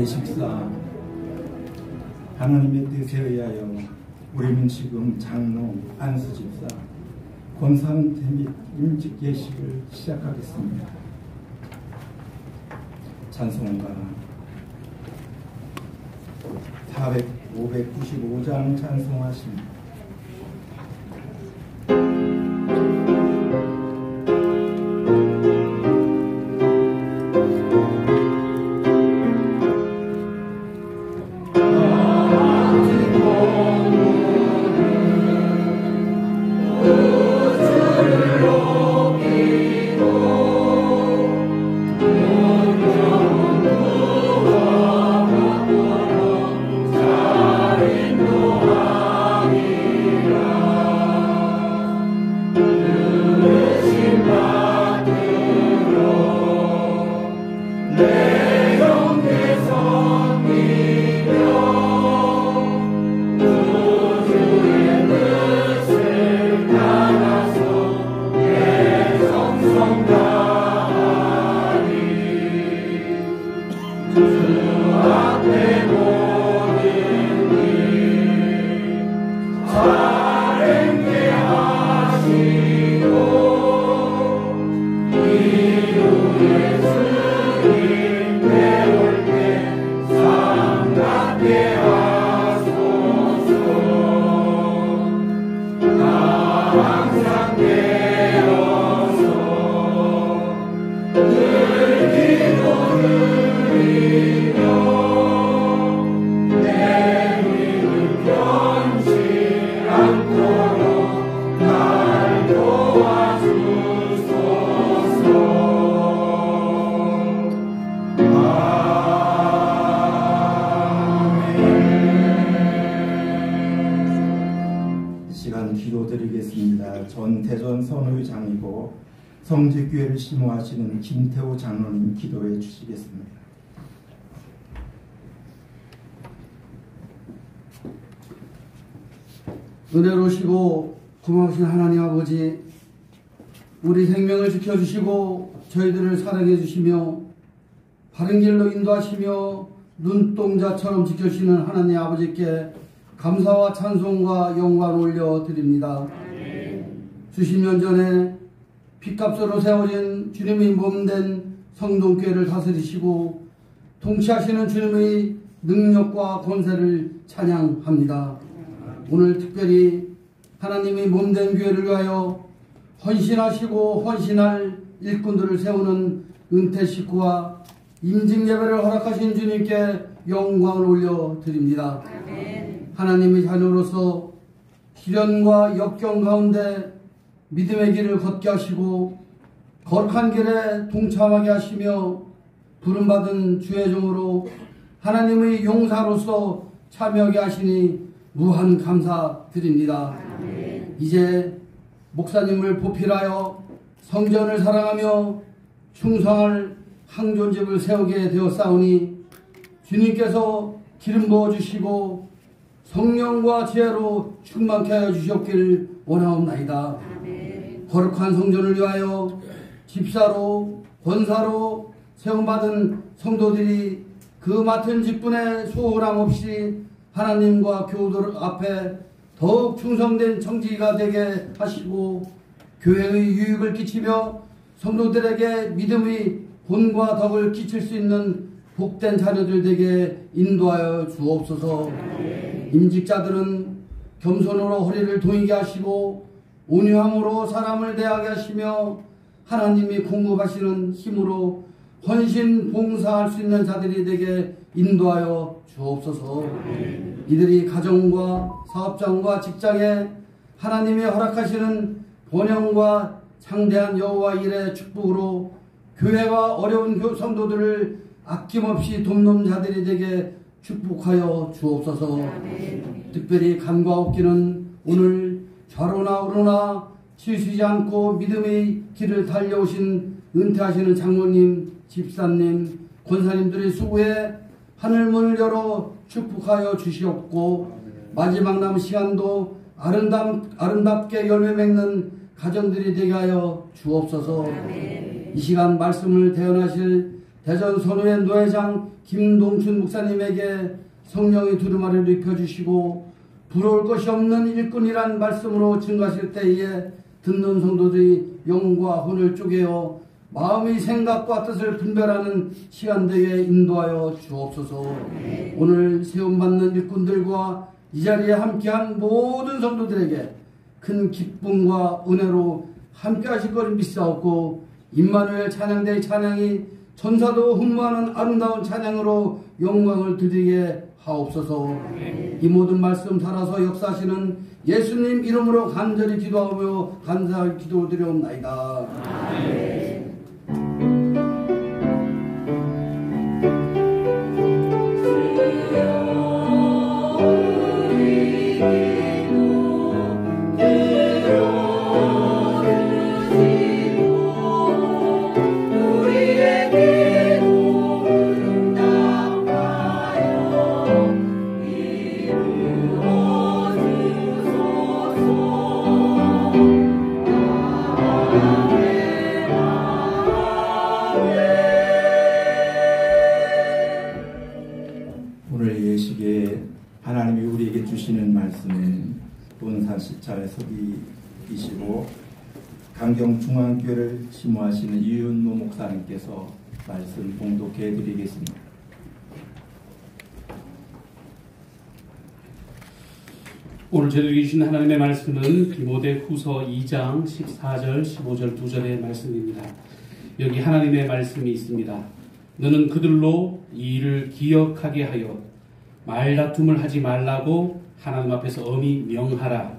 제14 하나님의 뜻에 의하여 우리는 지금 장로, 안수집사, 권사은퇴 및 임직 예식을 시작하겠습니다. 찬송가 595장 찬송하십니다. 전 대전 선후장이고 성지교회를 심호하시는 김태호 장로님 기도해 주시겠습니다. 은혜로우시고 고마우신 하나님 아버지, 우리 생명을 지켜주시고 저희들을 사랑해 주시며 바른 길로 인도하시며 눈동자처럼 지켜주시는 하나님 아버지께 감사와 찬송과 영광을 올려드립니다. 수십 년 전에 핏값으로 세워진 주님의 몸된 성동교회를 다스리시고 통치하시는 주님의 능력과 권세를 찬양합니다. 오늘 특별히 하나님의 몸된 교회를 위하여 헌신하시고 헌신할 일꾼들을 세우는 은퇴 식구와 임직 예배를 허락하신 주님께 영광을 올려드립니다. 하나님의 자녀로서 시련과 역경 가운데 믿음의 길을 걷게 하시고 거룩한 길에 동참하게 하시며 부름받은 주의 종으로 하나님의 용사로서 참여하게 하시니 무한 감사드립니다. 이제 목사님을 보필하여 성전을 사랑하며 충성할 항존집을 세우게 되었사오니 주님께서 기름 부어주시고 성령과 지혜로 충만케 하여 주셨길 원하옵나이다. 거룩한 성전을 위하여 집사로 권사로 세움받은 성도들이 그 맡은 직분에 소홀함 없이 하나님과 교우들 앞에 더욱 충성된 청지기가 되게 하시고 교회의 유익을 끼치며 성도들에게 믿음의 본과 덕을 끼칠 수 있는 복된 자녀들 되게 인도하여 주옵소서. 임직자들은 겸손으로 허리를 동이게 하시고 온유함으로 사람을 대하게 하시며 하나님이 공급하시는 힘으로 헌신 봉사할 수 있는 자들이 되게 인도하여 주옵소서. 이들이 가정과 사업장과 직장에 하나님이 허락하시는 번영과 창대한 여호와 일의 축복으로 교회와 어려운 성도들을 아낌없이 돕는 자들이 되게 축복하여 주옵소서. 특별히 간과 없기는 오늘 좌로나 우로나 치우치지 않고 믿음의 길을 달려오신 은퇴하시는 장로님, 집사님, 권사님들의 수고에 하늘문을 열어 축복하여 주시옵고 마지막 남은 시간도 아름답게 열매 맺는 가정들이 되게 하여 주옵소서. 이 시간 말씀을 대언하실 대전 선후회 노회장 김동춘 목사님에게 성령의 두루마리를 입혀주시고 부러울 것이 없는 일꾼이란 말씀으로 증거하실 때에 듣는 성도들이 영과 혼을 쪼개어 마음의 생각과 뜻을 분별하는 시간 되게 인도하여 주옵소서. 오늘 세움받는 일꾼들과 이 자리에 함께한 모든 성도들에게 큰 기쁨과 은혜로 함께 하실 것을 믿사옵고 임마누엘 찬양대의 찬양이 천사도 흠모하는 아름다운 찬양으로 영광을 드리게 하옵소서. 이 모든 말씀 살아서 역사하시는 예수님 이름으로 간절히 기도하며 감사의 기도드리옵나이다. 오늘 예식에 하나님이 우리에게 주시는 말씀은 본산시찰의 서기이시고 강경중앙교회를 심호하시는 이윤모 목사님께서 말씀 봉독해 드리겠습니다. 오늘 저희에게 주신 하나님의 말씀은 디모데후서 2장 14절 15절 2절의 말씀입니다. 여기 하나님의 말씀이 있습니다. 너는 그들로 이 일을 기억하게 하여 말다툼을 하지 말라고 하나님 앞에서 엄히 명하라.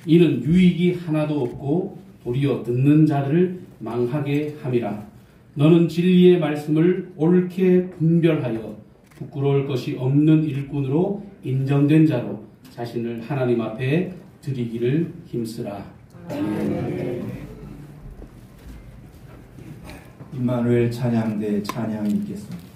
이는 유익이 하나도 없고 도리어 듣는 자들을 망하게 함이라. 너는 진리의 말씀을 옳게 분별하여 부끄러울 것이 없는 일꾼으로 인정된 자로 자신을 하나님 앞에 드리기를 힘쓰라. 아멘. 임마누엘 찬양대 찬양이 있겠습니다.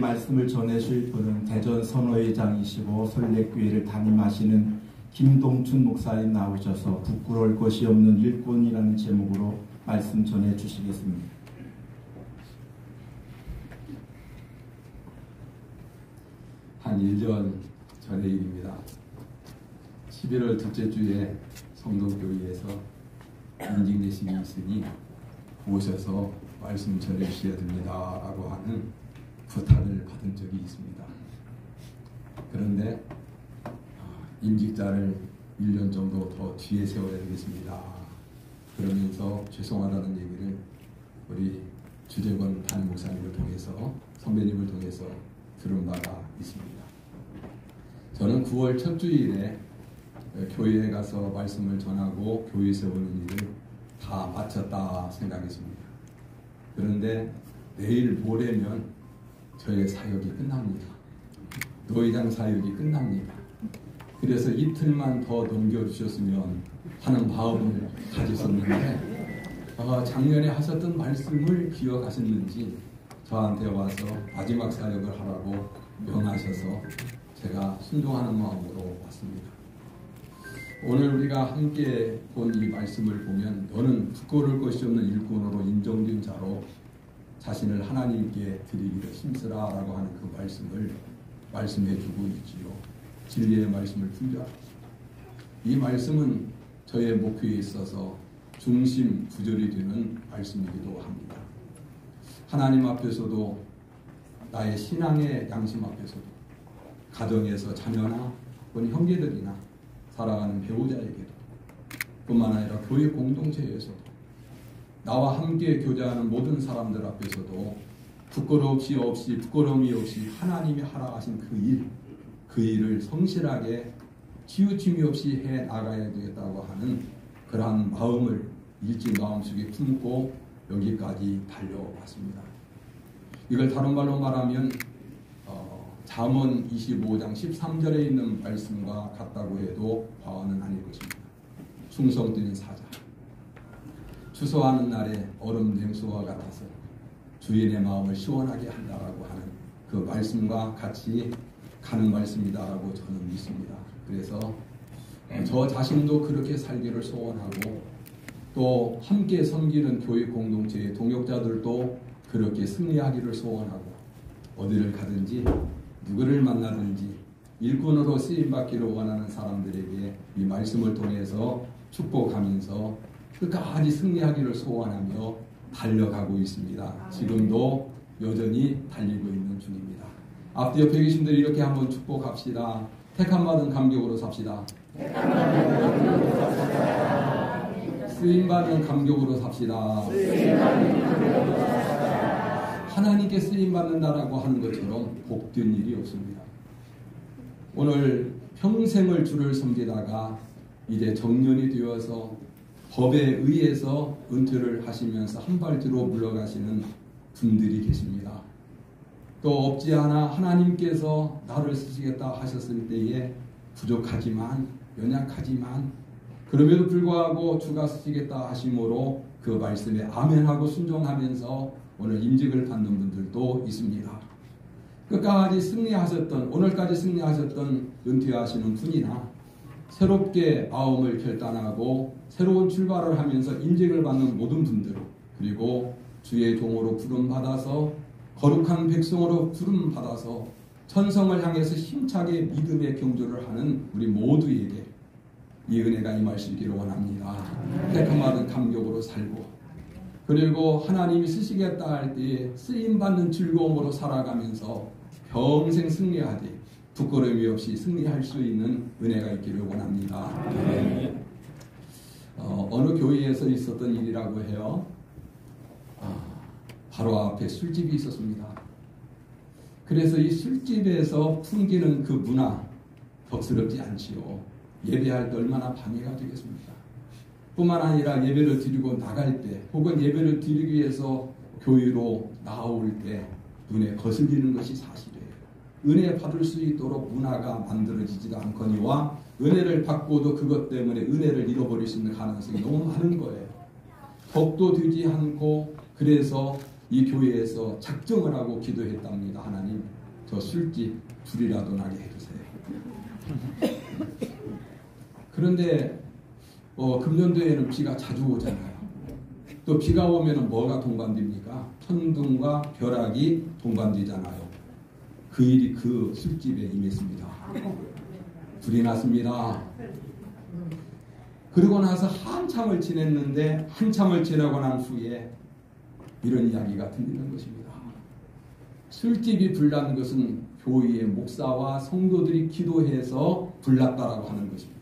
말씀을 전해주실 분은 대전 선호회장이시고 설례교회를 담임하시는 김동춘 목사님 나오셔서 부끄러울 것이 없는 일꾼이라는 제목으로 말씀 전해주시겠습니다. 한 1년 전의 일입니다. 11월 둘째 주에 성동교회에서 인직내식이 있으니 오셔서 말씀 전해주셔야 됩니다 라고 하는 부탁을 받은 적이 있습니다. 그런데 임직자를 1년 정도 더 뒤에 세워야 되겠습니다. 그러면서 죄송하다는 얘기를 우리 주재권 담임 목사님을 통해서 선배님을 통해서 들은 바가 있습니다. 저는 9월 첫 주일에 교회에 가서 말씀을 전하고 교회 세우는 일을 다 마쳤다 생각했습니다. 그런데 내일 모레면 저의 사역이 끝납니다. 노회장 사역이 끝납니다. 그래서 이틀만 더 넘겨주셨으면 하는 마음을 가졌었는데 작년에 하셨던 말씀을 기억하셨는지 저한테 와서 마지막 사역을 하라고 명하셔서 제가 순종하는 마음으로 왔습니다. 오늘 우리가 함께 본 이 말씀을 보면 너는 부끄러울 것이 없는 일꾼으로 인정된 자로 자신을 하나님께 드리기를 힘쓰라 라고 하는 그 말씀을 말씀해 주고 있지요. 진리의 말씀을 분별하라. 이 말씀은 저의 목표에 있어서 중심 구절이 되는 말씀이기도 합니다. 하나님 앞에서도 나의 신앙의 양심 앞에서도 가정에서 자녀나 혹은 형제들이나 살아가는 배우자에게도 뿐만 아니라 교회 공동체에서도 나와 함께 교제하는 모든 사람들 앞에서도 부끄러움이 없이 하나님이 하라 하신 그 일을 성실하게 치우침이 없이 해 나가야 되겠다고 하는 그러한 마음을 일찍 마음속에 품고 여기까지 달려왔습니다. 이걸 다른 말로 말하면 잠언 25장 13절에 있는 말씀과 같다고 해도 과언은 아닐 것입니다. 충성 뛰는 사자. 추수하는 날에 얼음 냉수와 같아서 주인의 마음을 시원하게 한다라고 하는 그 말씀과 같이 가는 말씀이다라고 저는 믿습니다. 그래서 저 자신도 그렇게 살기를 소원하고 또 함께 섬기는 교회 공동체의 동역자들도 그렇게 승리하기를 소원하고 어디를 가든지 누구를 만나든지 일꾼으로 쓰임받기를 원하는 사람들에게 이 말씀을 통해서 축복하면서 끝까지 승리하기를 소원하며 달려가고 있습니다. 지금도 여전히 달리고 있는 중입니다. 앞뒤 옆에 계신 분들 이렇게 한번 축복합시다. 택함받은 감격으로 삽시다. 쓰임받은 감격으로 삽시다. 하나님께 쓰임받는다라고 하는 것처럼 복된 일이 없습니다. 오늘 평생을 주를 섬기다가 이제 정년이 되어서 법에 의해서 은퇴를 하시면서 한 발 뒤로 물러가시는 분들이 계십니다. 또 없지 않아 하나님께서 나를 쓰시겠다 하셨을 때에 부족하지만 연약하지만 그럼에도 불구하고 주가 쓰시겠다 하심으로 그 말씀에 아멘하고 순종하면서 오늘 임직을 받는 분들도 있습니다. 끝까지 승리하셨던 오늘까지 승리하셨던 은퇴하시는 분이나 새롭게 마음을 결단하고 새로운 출발을 하면서 임직을 받는 모든 분들 그리고 주의 종으로 부름받아서 거룩한 백성으로 부름받아서 천성을 향해서 힘차게 믿음의 경주를 하는 우리 모두에게 이 은혜가 임할 수 있기를 원합니다. 택함받은 감격으로 살고 그리고 하나님이 쓰시겠다 할 때에 쓰임받는 즐거움으로 살아가면서 평생 승리하되 부끄러움이 없이 승리할 수 있는 은혜가 있기를 원합니다. 어느 교회에서 있었던 일이라고 해요. 바로 앞에 술집이 있었습니다. 그래서 이 술집에서 풍기는 그 문화 덕스럽지 않지요. 예배할 때 얼마나 방해가 되겠습니까? 뿐만 아니라 예배를 드리고 나갈 때 혹은 예배를 드리기 위해서 교회로 나올 때 눈에 거슬리는 것이 사실이에요. 은혜 받을 수 있도록 문화가 만들어지지도 않거니와 은혜를 받고도 그것 때문에 은혜를 잃어버릴 수 있는 가능성이 너무 많은 거예요. 덕도 되지 않고 그래서 이 교회에서 작정을 하고 기도했답니다. 하나님, 저 술집 불이라도 나게 해주세요. 그런데 금년도에는 비가 자주 오잖아요. 또 비가 오면 뭐가 동반됩니까? 천둥과 벼락이 동반되잖아요. 그 일이 그 술집에 임했습니다. 불이 났습니다. 그러고 나서 한참을 지냈는데 한참을 지나고 난 후에 이런 이야기가 들리는 것입니다. 술집이 불난 것은 교회의 목사와 성도들이 기도해서 불났다라고 하는 것입니다.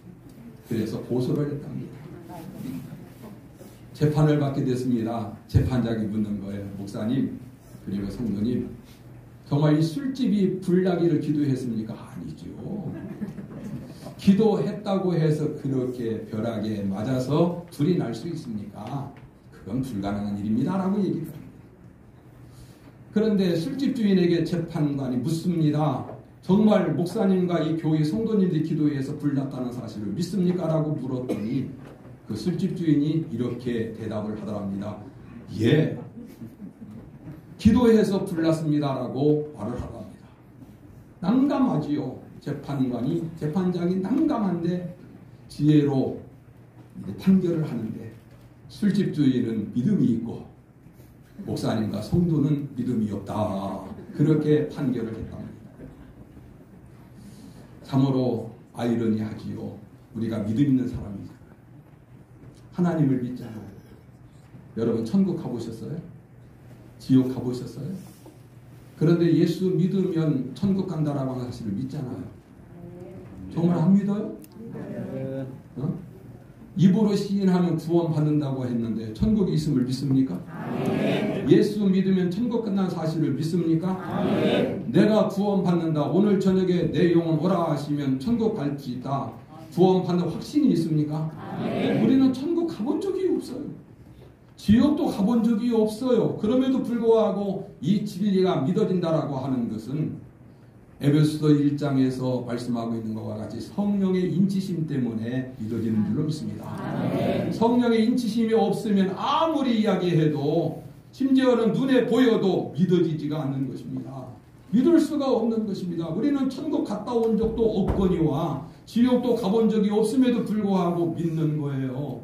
그래서 고소를 했답니다. 재판을 받게 됐습니다. 재판장이 묻는 거예요. 목사님 그리고 성도님, 정말 이 술집이 불나기를 기도했습니까? 아니죠. 기도했다고 해서 그렇게 벼락에 맞아서 불이 날 수 있습니까? 그건 불가능한 일입니다. 라고 얘기를 합니다. 그런데 술집 주인에게 재판관이 묻습니다. 정말 목사님과 이 교회 성도님들이 기도해서 불났다는 사실을 믿습니까? 라고 물었더니 그 술집 주인이 이렇게 대답을 하더랍니다. 예, 기도해서 불났습니다. 라고 말을 하더랍니다. 난감하지요. 재판장이 난감한데 지혜로 판결을 하는데 술집 주인은 믿음이 있고 목사님과 성도는 믿음이 없다. 그렇게 판결을 했답니다. 참으로 아이러니하지요. 우리가 믿음 있는 사람이잖아요. 하나님을 믿잖아요. 여러분 천국 가보셨어요? 지옥 가보셨어요? 그런데 예수 믿으면 천국 간다라고 하는 사실을 믿잖아요. 정말 안 믿어요? 입으로 시인하면 구원 받는다고 했는데 천국이 있음을 믿습니까? 예수 믿으면 천국 끝난 사실을 믿습니까? 내가 구원 받는다. 오늘 저녁에 내 영혼 오라 하시면 천국 갈 수 있다. 구원 받는 확신이 있습니까? 우리는 천국 가본 적이 없어요. 지옥도 가본 적이 없어요. 그럼에도 불구하고 이 진리가 믿어진다라고 하는 것은 에베소서 1장에서 말씀하고 있는 것과 같이 성령의 인치심 때문에 믿어지는 줄로 믿습니다. 성령의 인치심이 없으면 아무리 이야기해도 심지어는 눈에 보여도 믿어지지가 않는 것입니다. 믿을 수가 없는 것입니다. 우리는 천국 갔다 온 적도 없거니와 지옥도 가본 적이 없음에도 불구하고 믿는 거예요.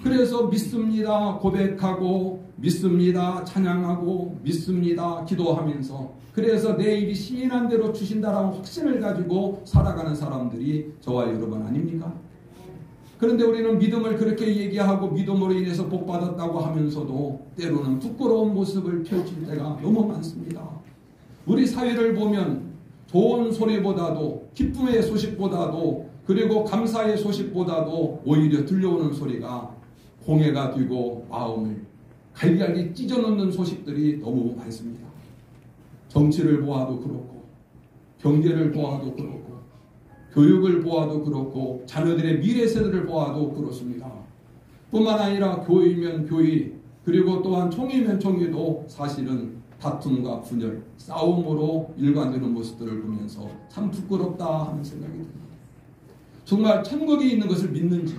그래서 믿습니다 고백하고 믿습니다 찬양하고 믿습니다 기도하면서 그래서 내 입이 시인한 대로 주신다라는 확신을 가지고 살아가는 사람들이 저와 여러분 아닙니까? 그런데 우리는 믿음을 그렇게 얘기하고 믿음으로 인해서 복받았다고 하면서도 때로는 부끄러운 모습을 펼칠 때가 너무 많습니다. 우리 사회를 보면 좋은 소리보다도 기쁨의 소식보다도 그리고 감사의 소식보다도 오히려 들려오는 소리가 공해가 되고 마음을 갈갈이 찢어놓는 소식들이 너무 많습니다. 정치를 보아도 그렇고 경제를 보아도 그렇고 교육을 보아도 그렇고 자녀들의 미래 세대를 보아도 그렇습니다. 뿐만 아니라 교회이면 교회 그리고 또한 총회면 총회도 사실은 다툼과 분열, 싸움으로 일관되는 모습들을 보면서 참 부끄럽다 하는 생각이 듭니다. 정말 천국이 있는 것을 믿는지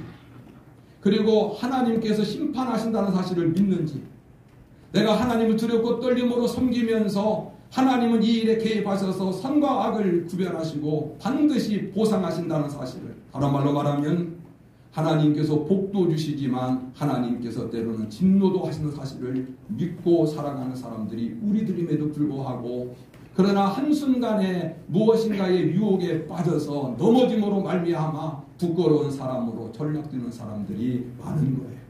그리고 하나님께서 심판하신다는 사실을 믿는지 내가 하나님을 두렵고 떨림으로 섬기면서 하나님은 이 일에 개입하셔서 선과 악을 구별하시고 반드시 보상하신다는 사실을 다른 말로 말하면 하나님께서 복도 주시지만 하나님께서 때로는 진노도 하시는 사실을 믿고 살아가는 사람들이 우리들임에도 불구하고 그러나 한순간에 무엇인가의 유혹에 빠져서 넘어짐으로 말미암아 부끄러운 사람으로 전락되는 사람들이 많은 거예요.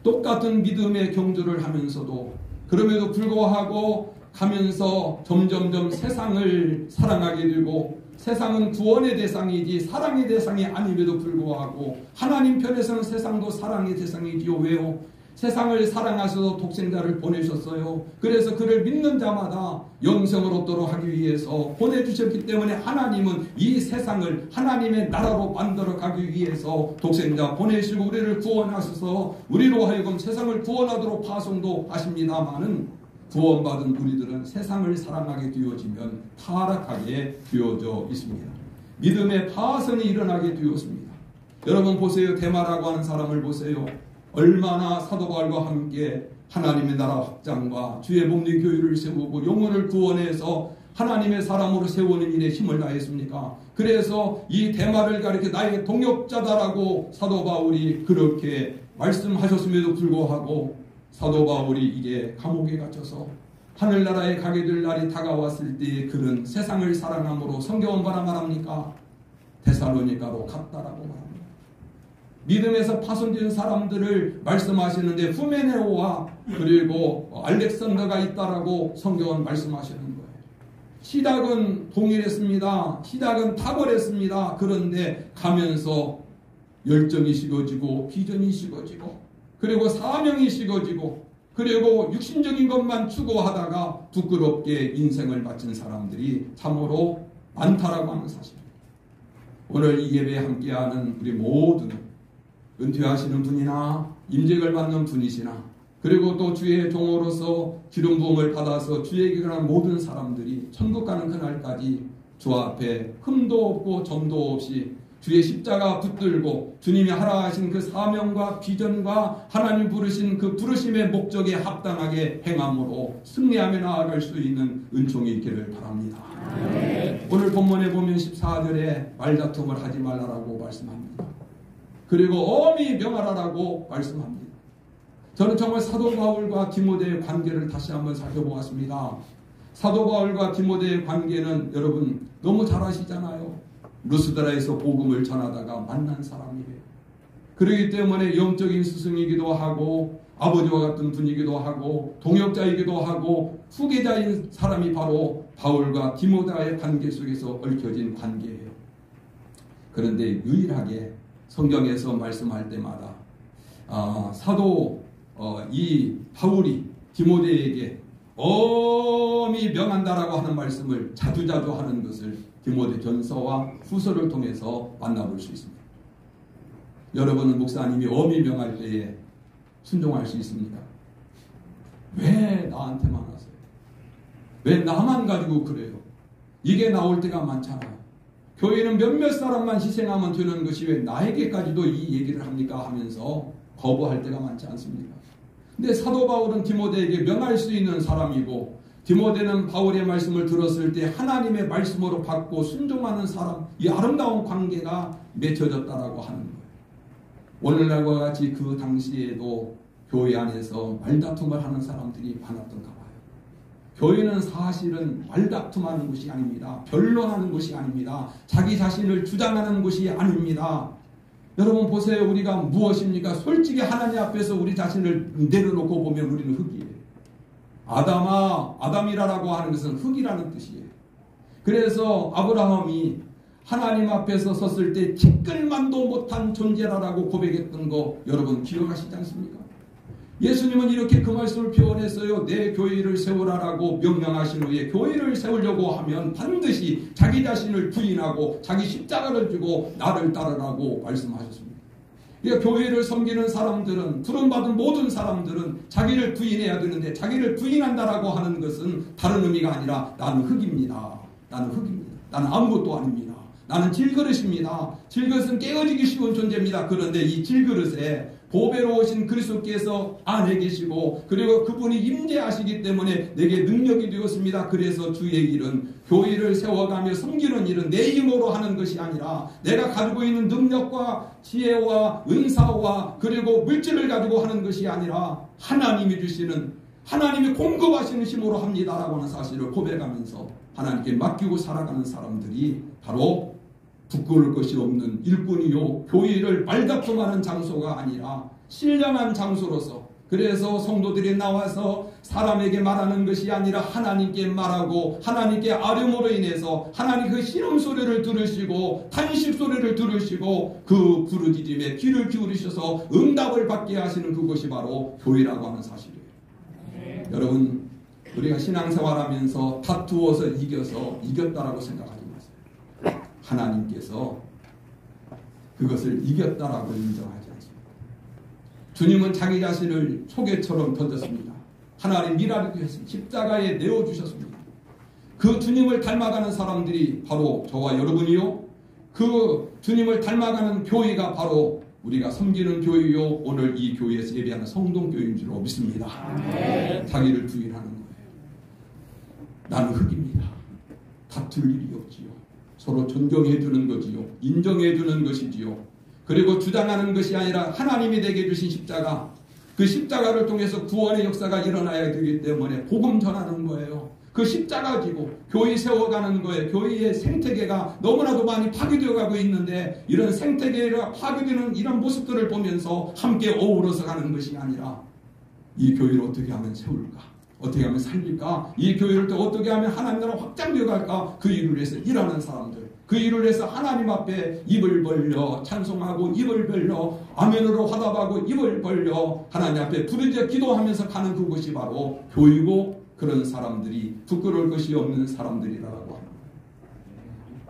똑같은 믿음의 경주를 하면서도 그럼에도 불구하고 가면서 점점점 세상을 사랑하게 되고 세상은 구원의 대상이지 사랑의 대상이 아님에도 불구하고 하나님 편에서는 세상도 사랑의 대상이지요. 왜요? 세상을 사랑하셔서 독생자를 보내셨어요. 그래서 그를 믿는 자마다 영생을 얻도록 하기 위해서 보내주셨기 때문에 하나님은 이 세상을 하나님의 나라로 만들어 가기 위해서 독생자 보내시고 우리를 구원하셔서 우리로 하여금 세상을 구원하도록 파송도 하십니다마는 구원받은 우리들은 세상을 사랑하게 되어지면 타락하게 되어져 있습니다. 믿음의 파선이 일어나게 되었습니다. 여러분 보세요. 데마라고 하는 사람을 보세요. 얼마나 사도 바울과 함께 하나님의 나라 확장과 주의 몸의 교회를 세우고 영혼을 구원해서 하나님의 사람으로 세우는 일에 힘을 다했습니까? 그래서 이 대마를 가리켜 나의 동역자다라고 사도 바울이 그렇게 말씀하셨음에도 불구하고 사도 바울이 이게 감옥에 갇혀서 하늘나라에 가게 될 날이 다가왔을 때에 그런 세상을 사랑함으로 성경은 뭐라 말합니까? 데살로니가로 갔다라고 말합니다. 믿음에서 파손된 사람들을 말씀하시는데 후메네오와 그리고 알렉산더가 있다라고 성경은 말씀하시는 거예요. 시작은 동일했습니다. 시작은 탁월했습니다. 그런데 가면서 열정이 식어지고 비전이 식어지고 그리고 사명이 식어지고 그리고 육신적인 것만 추구하다가 부끄럽게 인생을 바친 사람들이 참으로 많다라고 하는 사실입니다. 오늘 이 예배에 함께하는 우리 모두는 은퇴하시는 분이나 임직을 받는 분이시나 그리고 또 주의 종으로서 기름 부음을 받아서 주에게 가는 모든 사람들이 천국 가는 그날까지 주 앞에 흠도 없고 점도 없이 주의 십자가 붙들고 주님이 하라 하신 그 사명과 비전과 하나님 부르신 그 부르심의 목적에 합당하게 행함으로 승리하며 나아갈 수 있는 은총이 있기를 바랍니다. 네. 오늘 본문에 보면 14절에 말다툼을 하지 말라라고 말씀합니다. 그리고 엄히 명하라라고 말씀합니다. 저는 정말 사도 바울과 디모데의 관계를 다시 한번 살펴보았습니다. 사도 바울과 디모데의 관계는 여러분 너무 잘 아시잖아요. 루스드라에서 복음을 전하다가 만난 사람이에요. 그렇기 때문에 영적인 스승이기도 하고 아버지와 같은 분이기도 하고 동역자이기도 하고 후계자인 사람이 바로 바울과 디모데의 관계 속에서 얽혀진 관계예요. 그런데 유일하게 성경에서 말씀할 때마다 사도 이 바울이 디모데에게 엄히 명한다라고 하는 말씀을 자주자주 하는 것을 디모데 전서와 후서를 통해서 만나볼 수 있습니다. 여러분은 목사님이 엄히 명할 때에 순종할 수 있습니까? 왜 나한테만 하세요? 왜 나만 가지고 그래요? 이게 나올 때가 많잖아요. 교회는 몇몇 사람만 희생하면 되는 것이 왜 나에게까지도 이 얘기를 합니까? 하면서 거부할 때가 많지 않습니까? 근데 사도 바울은 디모데에게 명할 수 있는 사람이고 디모데는 바울의 말씀을 들었을 때 하나님의 말씀으로 받고 순종하는 사람, 이 아름다운 관계가 맺혀졌다라고 하는 거예요. 오늘날과 같이 그 당시에도 교회 안에서 말다툼을 하는 사람들이 많았던가 봐요. 교회는 사실은 말다툼하는 곳이 아닙니다. 변론하는 곳이 아닙니다. 자기 자신을 주장하는 곳이 아닙니다. 여러분 보세요. 우리가 무엇입니까? 솔직히 하나님 앞에서 우리 자신을 내려놓고 보면 우리는 흙이에요. 아담이라고 하는 것은 흙이라는 뜻이에요. 그래서 아브라함이 하나님 앞에서 섰을 때 티끌만도 못한 존재라고 고백했던 거 여러분 기억하시지 않습니까? 예수님은 이렇게 그 말씀을 표현했어요. 내 교회를 세우라라고 명령하신 후에 교회를 세우려고 하면 반드시 자기 자신을 부인하고 자기 십자가를 지고 나를 따르라고 말씀하셨습니다. 그러니까 교회를 섬기는 사람들은 부름받은 모든 사람들은 자기를 부인해야 되는데 자기를 부인한다라고 하는 것은 다른 의미가 아니라 나는 흙입니다. 나는 흙입니다. 나는 아무것도 아닙니다. 나는 질그릇입니다. 질그릇은 깨어지기 쉬운 존재입니다. 그런데 이 질그릇에 보배로우신 그리스도께서 안에 계시고 그리고 그분이 임재하시기 때문에 내게 능력이 되었습니다. 그래서 주의 일은 교회를 세워가며 섬기는 일은 내 힘으로 하는 것이 아니라 내가 가지고 있는 능력과 지혜와 은사와 그리고 물질을 가지고 하는 것이 아니라 하나님이 주시는 하나님이 공급하시는 힘으로 합니다라고 하는 사실을 고백하면서 하나님께 맡기고 살아가는 사람들이 바로 부끄러울 것이 없는 일꾼이요 교회를 말다툼하는 장소가 아니라 신령한 장소로서 그래서 성도들이 나와서 사람에게 말하는 것이 아니라 하나님께 말하고 하나님께 아뢰므로 인해서 하나님 그 신음소리를 들으시고 탄식소리를 들으시고 그 부르짖음에 귀를 기울이셔서 응답을 받게 하시는 그것이 바로 교회라고 하는 사실이에요. 여러분 우리가 신앙생활하면서 다투어서 이겼다라고 생각하지 마세요. 하나님께서 그것을 이겼다라고 인정하지 않습니다. 주님은 자기 자신을 초계처럼 던졌습니다. 하나님 미라리도 했습니다. 십자가에 내어주셨습니다. 그 주님을 닮아가는 사람들이 바로 저와 여러분이요. 그 주님을 닮아가는 교회가 바로 우리가 섬기는 교회요 오늘 이 교회에서 예배하는 성동교회인 줄로 믿습니다. 자기를 부인하는 거예요. 나는 흙입니다. 다툴 일이 없지요. 서로 존경해 주는 거지요. 인정해 주는 것이지요. 그리고 주장하는 것이 아니라 하나님이 내게 주신 십자가, 그 십자가를 통해서 구원의 역사가 일어나야 되기 때문에 복음 전하는 거예요. 그 십자가 지고 교회 세워가는 거예요. 교회의 생태계가 너무나도 많이 파괴되어 가고 있는데 이런 생태계가 파괴되는 이런 모습들을 보면서 함께 어우러서 가는 것이 아니라 이 교회를 어떻게 하면 세울까? 어떻게 하면 살릴까? 이 교회를 또 어떻게 하면 하나님 나라 확장되어 갈까? 그 일을 위해서 일하는 사람들, 그 일을 위해서 하나님 앞에 입을 벌려 찬송하고 입을 벌려 아멘으로 화답하고 입을 벌려 하나님 앞에 부르짖어 기도하면서 가는 그것이 바로 교회고, 그런 사람들이 부끄러울 것이 없는 사람들이라고 합니다.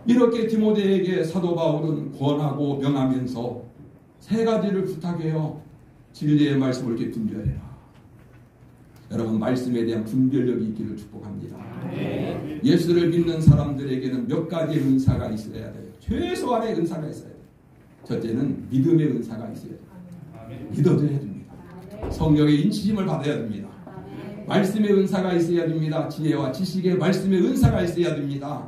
이렇게 디모데에게 사도 바울은 권하고 명하면서 세 가지를 부탁해요. 진리의 말씀을 이렇게 분별해라. 여러분, 말씀에 대한 분별력이 있기를 축복합니다. 예수를 믿는 사람들에게는 몇 가지의 은사가 있어야 돼요. 최소한의 은사가 있어야 돼요. 첫째는 믿음의 은사가 있어야 돼요. 믿어줘야 됩니다. 성령의 인치심을 받아야 됩니다. 말씀의 은사가 있어야 됩니다. 지혜와 지식의 말씀의 은사가 있어야 됩니다.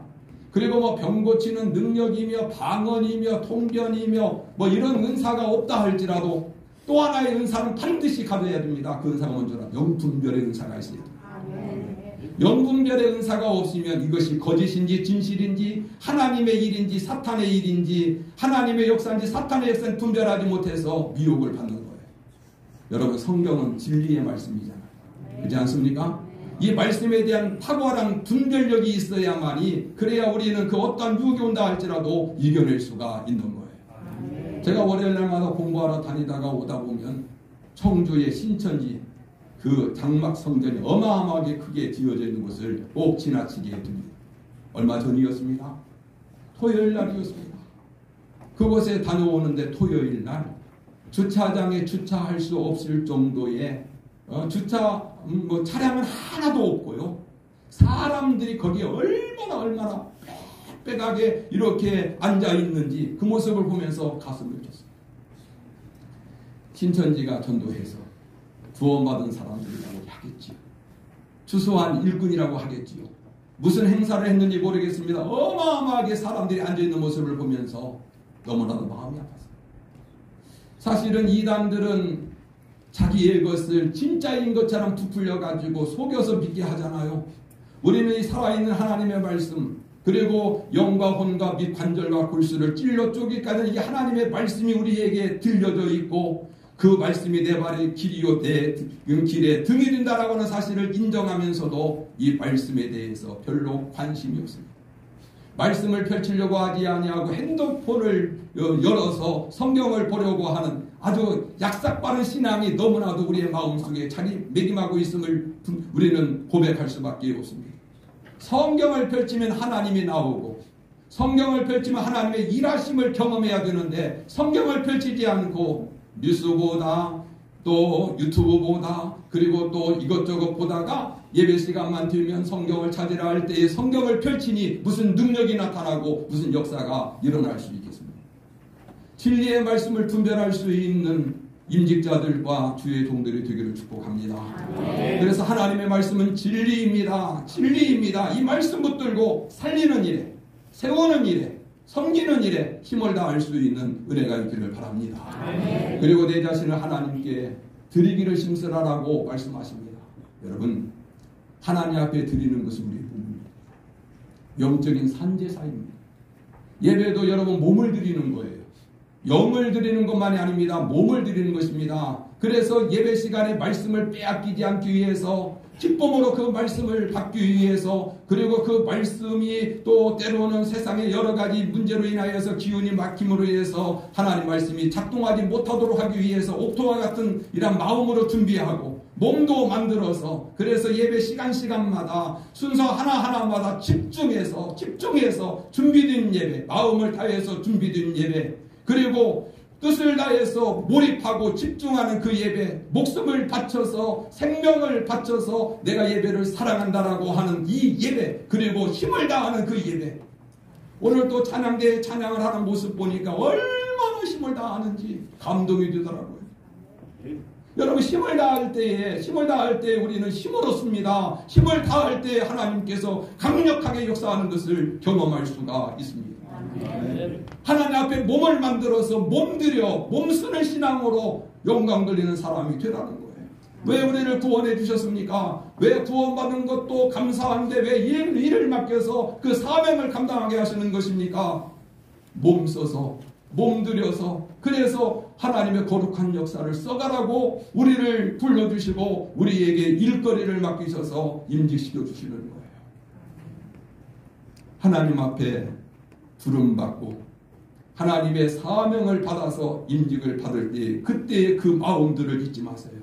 그리고 뭐 병 고치는 능력이며 방언이며 통변이며 뭐 이런 은사가 없다 할지라도 또 하나의 은사는 반드시 가져야 됩니다. 그 은사가 뭔지라 영분별의 은사가 있어야 됩니다. 영분별의 은사가 없으면 이것이 거짓인지 진실인지 하나님의 일인지 사탄의 일인지 하나님의 역사인지 사탄의 역사인지 분별하지 못해서 미혹을 받는 거예요. 여러분, 성경은 진리의 말씀이잖아요. 그렇지 않습니까? 이 말씀에 대한 탁월한 분별력이 있어야만이, 그래야 우리는 그 어떠한 유혹이 온다 할지라도 이겨낼 수가 있는 거예요. 제가 월요일날마다 공부하러 다니다가 오다 보면 청주의 신천지 그 장막 성전이 어마어마하게 크게 지어져 있는 것을 꼭 지나치게 됩니다. 얼마 전이었습니다. 토요일 날이었습니다. 그곳에 다녀오는데 토요일 날 주차장에 주차할 수 없을 정도의 차량은 하나도 없고요. 사람들이 거기에 얼마나 빽빽하게 이렇게 앉아 있는지 그 모습을 보면서 가슴을 쳤어요. 신천지가 전도해서 구원받은 사람들이라고 하겠지요. 추수한 일꾼이라고 하겠지요. 무슨 행사를 했는지 모르겠습니다. 어마어마하게 사람들이 앉아 있는 모습을 보면서 너무나도 마음이 아팠어요. 사실은 이단들은 자기의 것을 진짜인 것처럼 부풀려가지고 속여서 믿게 하잖아요. 우리는 이 살아있는 하나님의 말씀, 그리고 영과 혼과 및 관절과 골수를 찔러 쪼기까지 이 하나님의 말씀이 우리에게 들려져 있고, 그 말씀이 내 발의 길이요 내 길에 등이 된다라고 하는 사실을 인정하면서도 이 말씀에 대해서 별로 관심이 없습니다. 말씀을 펼치려고 하지 아니하고 핸드폰을 열어서 성경을 보려고 하는 아주 약삭빠른 신앙이 너무나도 우리의 마음속에 자리매김하고 있음을 우리는 고백할 수밖에 없습니다. 성경을 펼치면 하나님이 나오고, 성경을 펼치면 하나님의 일하심을 경험해야 되는데, 성경을 펼치지 않고 뉴스보다 또 유튜브보다 그리고 또 이것저것 보다가 예배 시간만 되면 성경을 찾으라 할 때에 성경을 펼치니 무슨 능력이 나타나고 무슨 역사가 일어날 수 있겠습니까? 진리의 말씀을 분별할 수 있는 임직자들과 주의 종들이 되기를 축복합니다. 그래서 하나님의 말씀은 진리입니다. 진리입니다. 이 말씀 붙들고 살리는 일에, 세우는 일에, 섬기는 일에 힘을 다할 수 있는 은혜가 있기를 바랍니다. 그리고 내 자신을 하나님께 드리기를 힘쓰라라고 말씀하십니다. 여러분, 하나님 앞에 드리는 것은 우리의 몸입니다. 영적인 산제사입니다. 예배도 여러분 몸을 드리는 거예요. 영을 드리는 것만이 아닙니다. 몸을 드리는 것입니다. 그래서 예배 시간에 말씀을 빼앗기지 않기 위해서, 기쁨으로 그 말씀을 받기 위해서, 그리고 그 말씀이 또 때로는 세상의 여러 가지 문제로 인하여서 기운이 막힘으로 인해서 하나님 말씀이 작동하지 못하도록 하기 위해서 옥토와 같은 이런 마음으로 준비하고 몸도 만들어서, 그래서 예배 시간마다 순서 하나하나마다 집중해서 준비된 예배, 마음을 다해서 준비된 예배, 그리고 뜻을 다해서 몰입하고 집중하는 그 예배, 목숨을 바쳐서 생명을 바쳐서 내가 예배를 사랑한다라고 하는 이 예배, 그리고 힘을 다하는 그 예배. 오늘 또 찬양대에 찬양을 하는 모습 보니까 얼마나 얼마나 힘을 다하는지 감동이 되더라고요. 여러분, 힘을 다할 때에 우리는 힘을 얻습니다. 힘을 다할 때 하나님께서 강력하게 역사하는 것을 경험할 수가 있습니다. 하나님 앞에 몸을 만들어서 몸 쓰는 신앙으로 영광 돌리는 사람이 되라는 거예요. 왜 우리를 구원해 주셨습니까? 왜 구원받는 것도 감사한데 왜 일을 맡겨서 그 사명을 감당하게 하시는 것입니까? 몸 써서, 몸 들여서, 그래서 하나님의 거룩한 역사를 써가라고 우리를 불러주시고 우리에게 일거리를 맡기셔서 임직시켜 주시는 거예요. 하나님 앞에 부름받고 하나님의 사명을 받아서 임직을 받을 때 그때의 그 마음들을 잊지 마세요.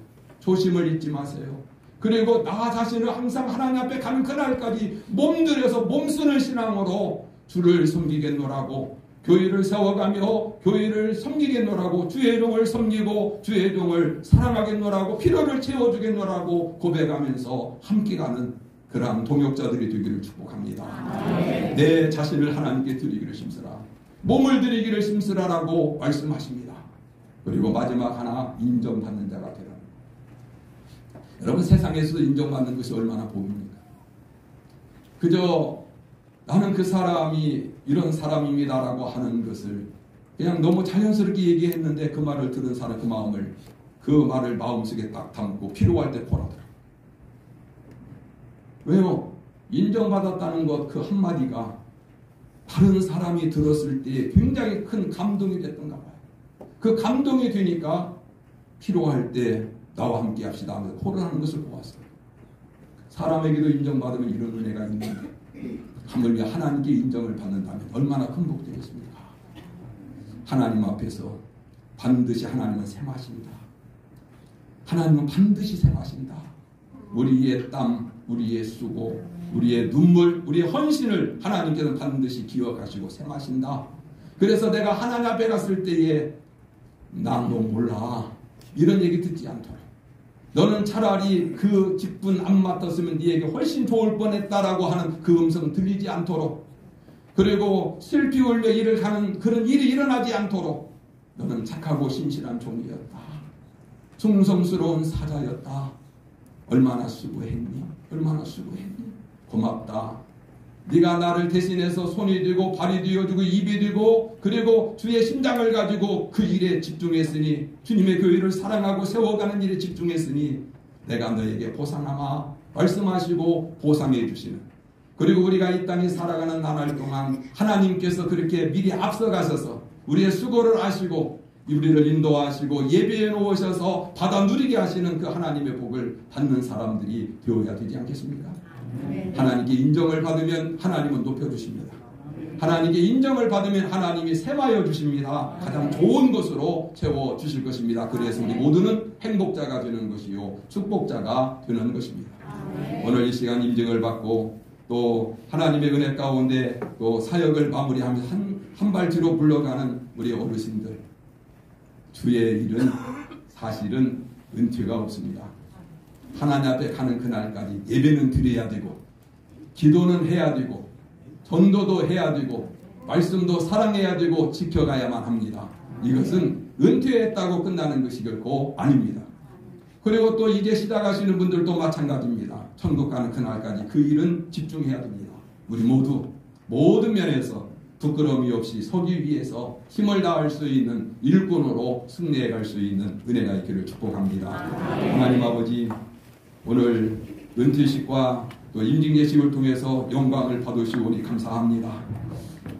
조심을 잊지 마세요. 그리고 나 자신을 항상 하나님 앞에 가는 그날까지 몸들여서 몸쓰는 신앙으로 주를 섬기겠노라고, 교회를 세워가며 교회를 섬기겠노라고, 주의 종을 섬기고 주의 종을 사랑하겠노라고, 필요를 채워주겠노라고 고백하면서 함께 가는 그러한 동역자들이 되기를 축복합니다. 내 자신을 하나님께 드리기를 힘쓰라, 몸을 드리기를 힘쓰라라고 말씀하십니다. 그리고 마지막 하나, 인정받는 자가 되라. 여러분, 세상에서 인정받는 것이 얼마나 복입니까? 그저 나는 그 사람이 이런 사람입니다라고 하는 것을 그냥 너무 자연스럽게 얘기했는데 그 말을 들은 사람 그 말을 마음속에 딱 담고 필요할 때 보라더라. 왜요? 인정받았다는 것 그 한마디가 다른 사람이 들었을 때 굉장히 큰 감동이 됐던가 봐요. 그 감동이 되니까 필요할 때 나와 함께 합시다 하면서 호론하는 것을 보았어요. 사람에게도 인정받으면 이런 은혜가 있는데 하물며 하나님께 인정을 받는다면 얼마나 큰 복 되겠습니까? 하나님 앞에서 반드시 하나님은 샘하십니다. 하나님은 반드시 샘하신다. 우리의 땀, 우리의 수고, 우리의 눈물, 우리의 헌신을 하나님께서는 반드시 기억하시고 샘하신다. 그래서 내가 하나님 앞에 갔을 때에 난 너 몰라 이런 얘기 듣지 않도록, 너는 차라리 그 직분 안 맡았으면 네에게 훨씬 좋을 뻔했다라고 하는 그 음성 들리지 않도록, 그리고 슬피 울며 일을 하는 그런 일이 일어나지 않도록 너는 착하고 신실한 종이었다. 충성스러운 사자였다. 얼마나 수고했니? 얼마나 수고했니? 고맙다. 네가 나를 대신해서 손이 되고 발이 되어주고 입이 되고 그리고 주의 심장을 가지고 그 일에 집중했으니, 주님의 교회를 사랑하고 세워가는 일에 집중했으니 내가 너에게 보상하마 말씀하시고 보상해 주시는, 그리고 우리가 이 땅에 살아가는 나날 동안 하나님께서 그렇게 미리 앞서가셔서 우리의 수고를 아시고 우리를 인도하시고 예배해 놓으셔서 받아 누리게 하시는 그 하나님의 복을 받는 사람들이 되어야 되지 않겠습니까? 하나님께 인정을 받으면 하나님은 높여주십니다. 하나님께 인정을 받으면 하나님이 샘하여 주십니다. 가장 좋은 것으로 채워주실 것입니다. 그래서 우리 모두는 행복자가 되는 것이요 축복자가 되는 것입니다. 오늘 이 시간 인증을 받고 또 하나님의 은혜 가운데 또 사역을 마무리하면서 한 발 뒤로 물러가는 우리 어르신들, 주의 일은 사실은 은퇴가 없습니다. 하나님 앞에 가는 그날까지 예배는 드려야 되고 기도는 해야 되고 전도도 해야 되고 말씀도 사랑해야 되고 지켜가야만 합니다. 이것은 은퇴했다고 끝나는 것이 결코 아닙니다. 그리고 또 이제 시작하시는 분들도 마찬가지입니다. 천국 가는 그날까지 그 일은 집중해야 됩니다. 우리 모두 모든 면에서 부끄러움이 없이 서기 위해서 힘을 다할 수 있는 일꾼으로 승리해 갈 수 있는 은혜가 있기를 축복합니다. 하나님 아버지, 오늘 은퇴식과 또 임직예식을 통해서 영광을 받으시오니 감사합니다.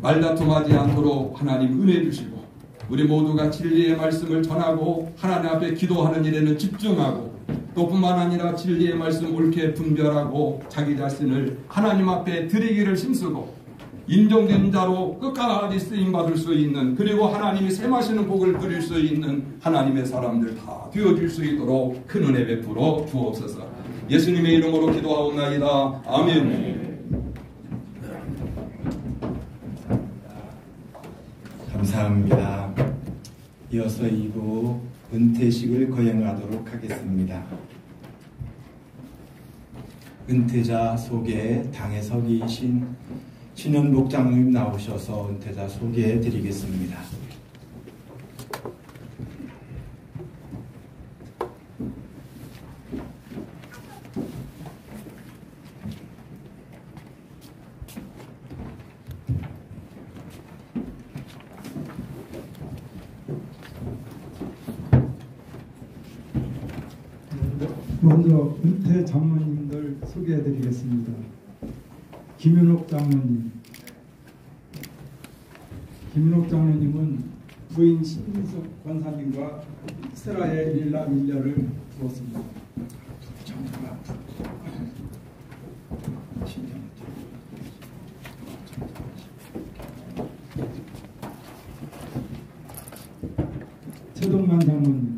말다툼하지 않도록 하나님 은혜 주시고 우리 모두가 진리의 말씀을 전하고 하나님 앞에 기도하는 일에는 집중하고 또 뿐만 아니라 진리의 말씀 옳게 분별하고 자기 자신을 하나님 앞에 드리기를 힘쓰고 인정된 자로 끝까지 쓰임받을 수 있는, 그리고 하나님이 샘하시는 복을 누릴 수 있는 하나님의 사람들 다 되어줄 수 있도록 큰 은혜 베풀어 주옵소서. 예수님의 이름으로 기도하옵나이다. 아멘. 감사합니다. 이어서 2부 은퇴식을 거행하도록 하겠습니다. 은퇴자 소개 당의 서기이신 신현복 장로님 나오셔서 은퇴자 소개해 드리겠습니다. 먼저 은퇴 장로님들 소개해드리겠습니다. 김윤옥 장로님. 김윤옥 장로님은 부인 신민숙 권사님과 세라의 일남일녀를 두었습니다. 최동만 장로님.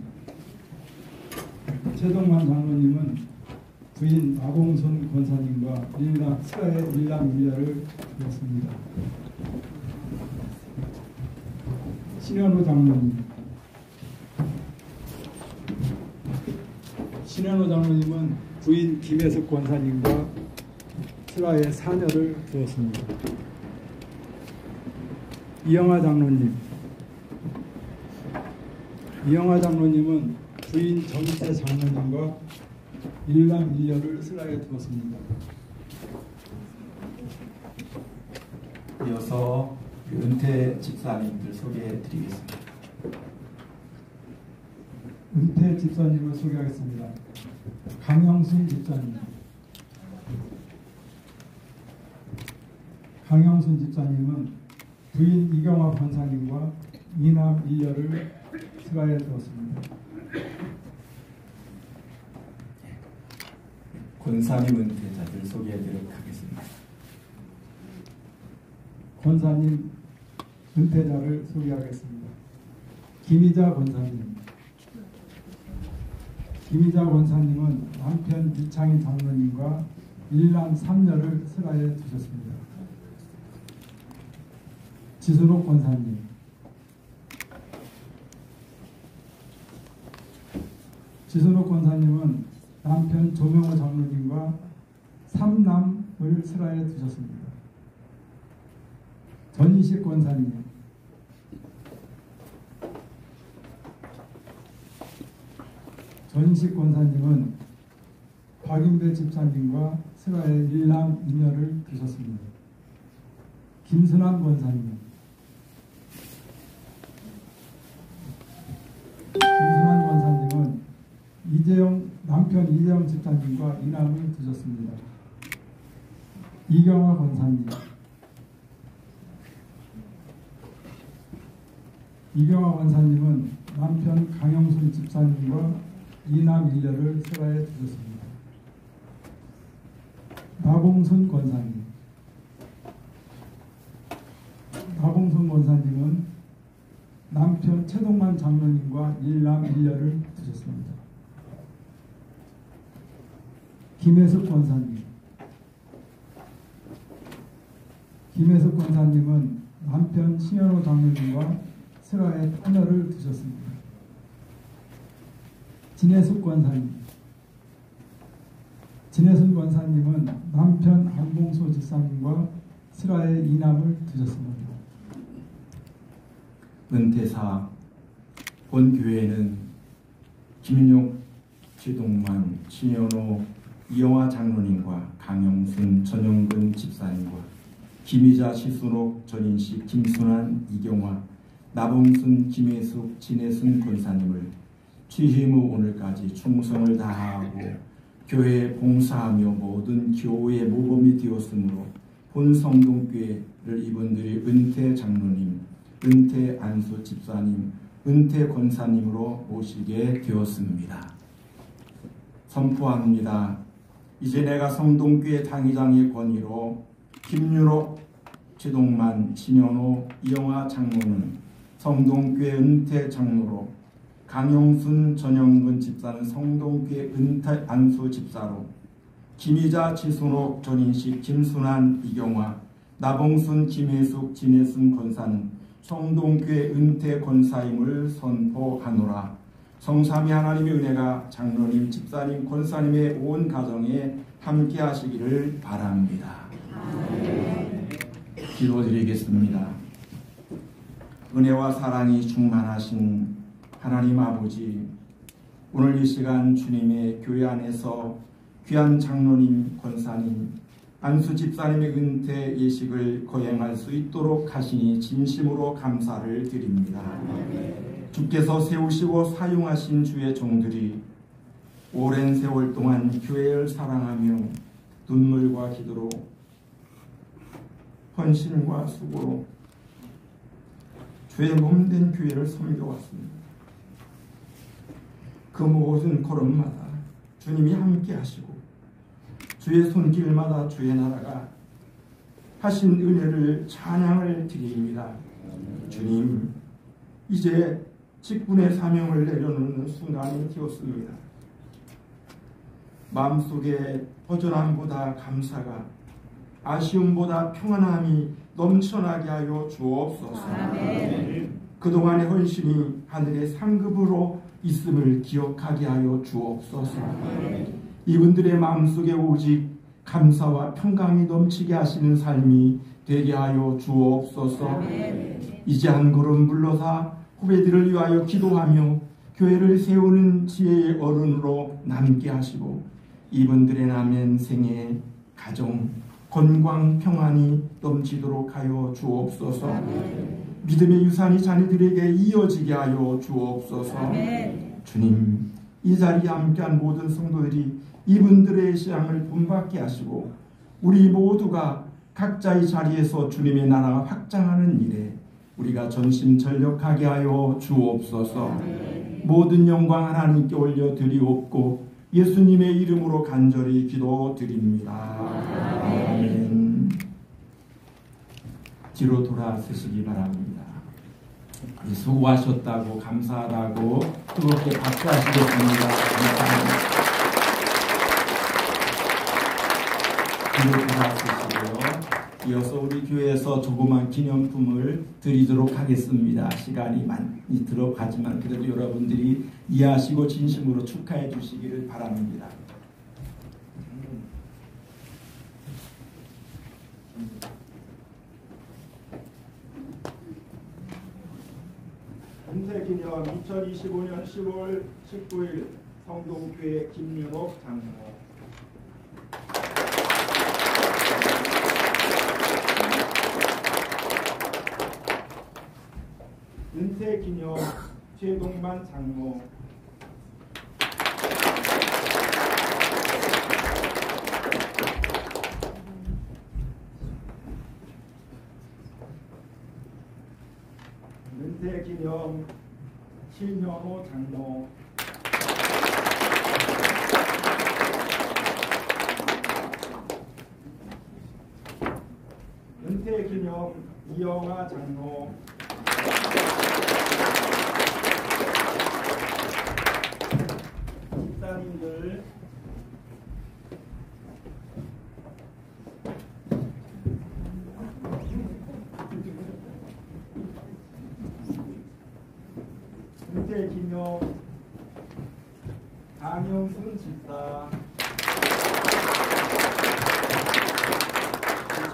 최동만 장로님은 부인 나봉순 권사님과 세라의 일남일녀를 두었습니다. 신현우 장로님. 신현우 장로님은 부인 김혜숙 권사님과 슬라의 사녀를 두었습니다. 이영하 장로님. 이영하 장로님은 부인 정희태 장로님과 일남일녀를 슬라에 두었습니다. 이어서 은퇴 집사님들 소개해 드리겠습니다. 은퇴 집사님을 소개하겠습니다. 강영순 집사님. 강영순 집사님은 부인 이경화 권사님과 이남일녀를 슬라에 두었습니다. 권사님 은퇴자들 소개해 드리도록 하겠습니다. 권사님 은퇴자를 소개하겠습니다. 김희자 권사님. 김희자 권사님은 남편 이창희 장로님과 일남 삼녀를 슬라에 두셨습니다. 지순옥 권사님. 지순옥 권사님은 남편 조명호 장로님과 삼남을 슬라에 두셨습니다. 전희식 권사님. 전희식 권사님은 박인배 집사님과 슬라에 일남 이녀를 두셨습니다. 김순환 권사님. 김순환 권사님은 남편 이재영 집사님과 이남을 두셨습니다. 이경화 권사님. 이경화 권사님은 남편 강영순 집사님과 이남일녀를 슬라에 두셨습니다. 나봉순 권사님. 나봉순 권사님은 남편 최동만 장로님과 일남일녀를 두셨습니다. 김혜숙 권사님. 김혜숙 권사님은 남편 신현호 장로님과 슬라에 타녀를 두셨습니다. 진혜숙 권사님. 진혜숙 권사님은 남편 안봉소 집사님과 슬라에 이남을 두셨습니다. 은퇴사 본 교회는 김윤옥, 최동만, 신현호, 이영화 장로님과 강영순, 전영근 집사님과 김희자, 시순옥, 전인식, 김순환, 이경화, 나봉순, 김혜숙, 진혜순 권사님을 취임 후 오늘까지 충성을 다하고 교회에 봉사하며 모든 교회 모범이 되었으므로 본 성동교회를 이분들이 은퇴 장로님, 은퇴 안수 집사님, 은퇴 권사님으로 모시게 되었습니다. 선포합니다. 이제 내가 성동교회 당회장의 권위로 김윤옥, 최동만, 신현호, 이영하 장로는 성동교회 은퇴 장로로, 강용순, 전영근 집사는 성동교회 은퇴 안수 집사로, 김희자, 지순옥, 전인식, 김순환, 이경화, 나봉순, 김혜숙, 진혜순 권사는 성동교회 은퇴 권사임을 선포하노라. 성삼위 하나님의 은혜가 장로님, 집사님, 권사님의 온 가정에 함께 하시기를 바랍니다. 기도드리겠습니다. 은혜와 사랑이 충만하신 하나님 아버지, 오늘 이 시간 주님의 교회 안에서 귀한 장로님, 권사님, 안수 집사님의 은퇴 예식을 거행할 수 있도록 하시니 진심으로 감사를 드립니다. 주께서 세우시고 사용하신 주의 종들이 오랜 세월 동안 교회를 사랑하며 눈물과 기도로 헌신과 수고로 주의 몸된 교회를 섬겨왔습니다. 그 모든 걸음마다 주님이 함께 하시고 주의 손길마다 주의 나라가 하신 은혜를 찬양을 드립니다. 주님, 이제 직분의 사명을 내려놓는 순간이 되었습니다. 마음속에 허전함보다 감사가, 아쉬움보다 평안함이 넘쳐나게 하여 주옵소서. 그동안의 헌신이 하늘의 상급으로 있음을 기억하게 하여 주옵소서. 이분들의 마음속에 오직 감사와 평강이 넘치게 하시는 삶이 되게 하여 주옵소서. 이제 한 걸음 물러서 후배들을 위하여 기도하며 교회를 세우는 지혜의 어른으로 남게 하시고 이분들의 남은 생에 가정, 건강, 평안이 넘치도록 하여 주옵소서. 믿음의 유산이 자녀들에게 이어지게 하여 주옵소서. 주님, 이 자리에 함께한 모든 성도들이 이분들의 시향을 본받게 하시고 우리 모두가 각자의 자리에서 주님의 나라가 확장하는 일에 우리가 전심전력하게 하여 주옵소서. 모든 영광 하나님께 올려드리옵고 예수님의 이름으로 간절히 기도드립니다. 아멘. 뒤로 돌아서시기 바랍니다. 수고하셨다고 감사하다고 뜨겁게 박수하시겠습니다. 감사합니다. 뒤로 돌아서시고요. 이어서 우리 교회에서 조그만 기념품을 드리도록 하겠습니다. 시간이 많이 들어가지만 그래도 여러분들이 이해하시고 진심으로 축하해 주시기를 바랍니다. 은퇴기념 2025년 10월 19일 성동교회 김윤옥 장로. 은퇴기념 최동만 장로. 은퇴기념 신현호 장로. 은퇴기념 이영아 장로. 집사님들 은퇴기념 강영순 집사.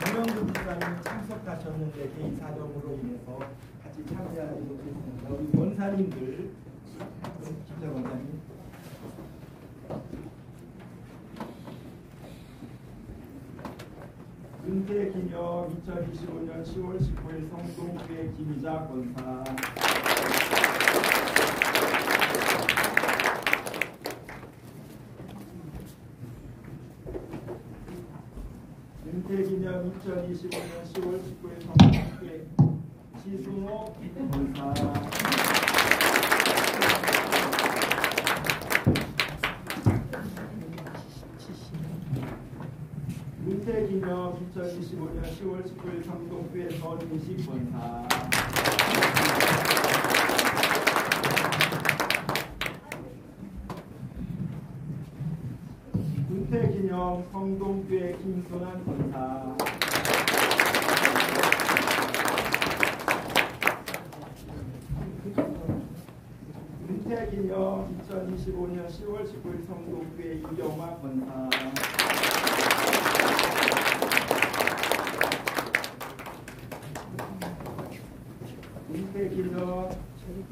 정영근 집사님 참석하셨는데 개인 사정으로 인해서 같이 참여하지 못했습니다. 우리 원사님들, 김자 원사님. 은퇴기념 2025년 10월 19일 성동교회 김희자 권사. 은퇴기념 2025년 10월 19일 성동교회 시순호 권사. 은퇴기념 2025년 10월 19일 성동교회 전인식 권사. 은퇴기념 성동교회 김순환 권사. 은퇴기념 2025년 10월 19일 성동교회 이영화 권사. 은퇴기념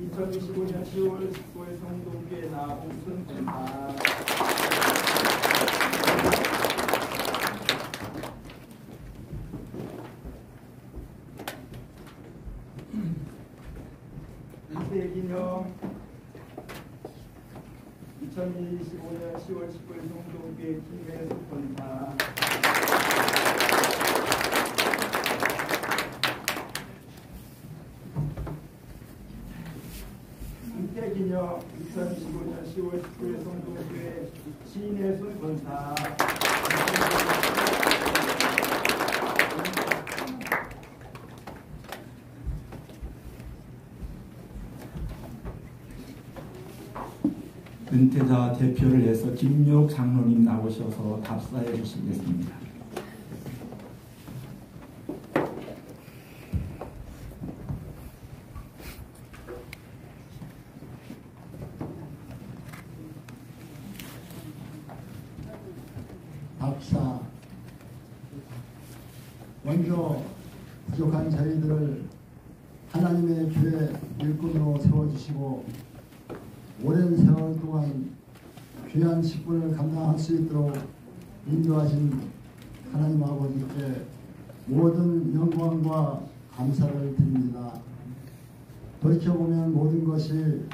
2025년 10월 19일 성동교회 나홍순 권사. 은퇴기념 2025년 2015년 10월 19일 성동교회 김혜숙 권사, 김태기녀 2025년 10월 19일 성동교회 신혜순 권사, 은퇴자 대표를 해서 김유옥 장로님 나오셔서 답사해 주시겠습니다. 답사. 먼저 부족한 저희들을 하나님의 교회 일꾼으로 세워주시고 오랜 세월 동안 귀한 직분을 감당할 수 있도록 인도하신 하나님 아버지께 모든 영광과 감사를 드립니다. 돌이켜보면 모든 것이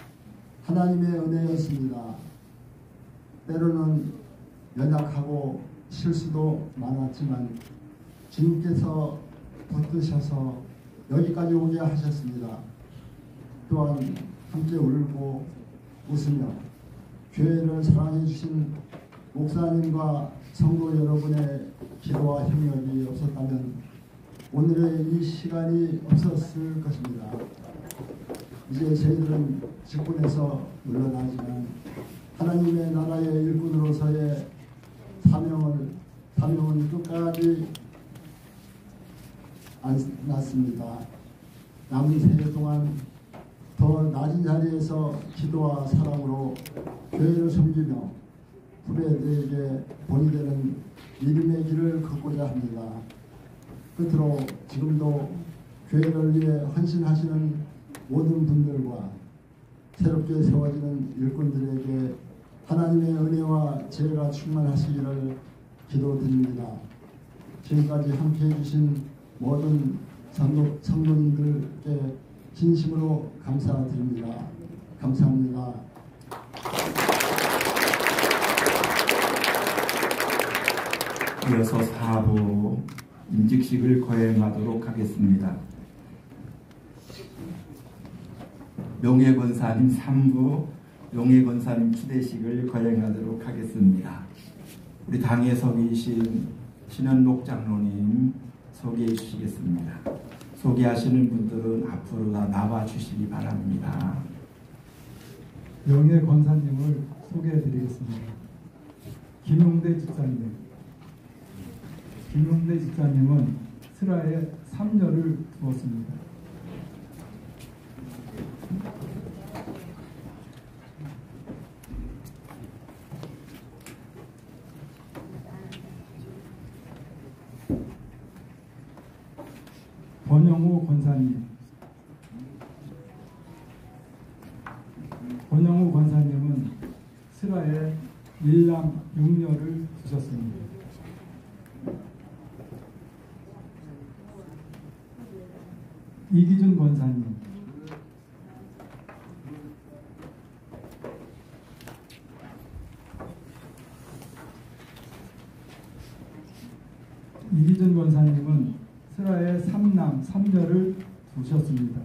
하나님의 은혜였습니다. 때로는 연약하고 실수도 많았지만 주님께서 붙드셔서 여기까지 오게 하셨습니다. 또한 함께 울고 웃으며 교회를 사랑해 주신 목사님과 성도 여러분의 기도와 협력이 없었다면 오늘의 이 시간이 없었을 것입니다. 이제 저희들은 직분에서 물러나지만 하나님의 나라의 일꾼으로서의 사명은 끝까지 안 났습니다. 남은 세계 동안 더 낮은 자리에서 기도와 사랑으로 교회를 섬기며 후배들에게 본이 되는 믿음의 길을 걷고자 합니다. 끝으로 지금도 교회를 위해 헌신하시는 모든 분들과 새롭게 세워지는 일꾼들에게 하나님의 은혜와 지혜가 충만하시기를 기도드립니다. 지금까지 함께해 주신 모든 성도님들께 진심으로 감사드립니다. 감사합니다. 이어서 4부 임직식을 거행하도록 하겠습니다. 명예권사님 3부 명예권사님 추대식을 거행하도록 하겠습니다. 우리 당에 서 계신 신현록 장로님 소개해 주시겠습니다. 소개하시는 분들은 앞으로 다 나와 주시기 바랍니다. 명예 권사님을 소개해 드리겠습니다. 김용대 집사님. 김용대 집사님은 슬하에 3년을 두었습니다. 권영우 권사님. 권영우 권사님은 슬하에 1남 6녀를 두셨습니다. 이기준 권사님. 이기준 권사님은 슬하에 3남 3녀를 두셨습니다.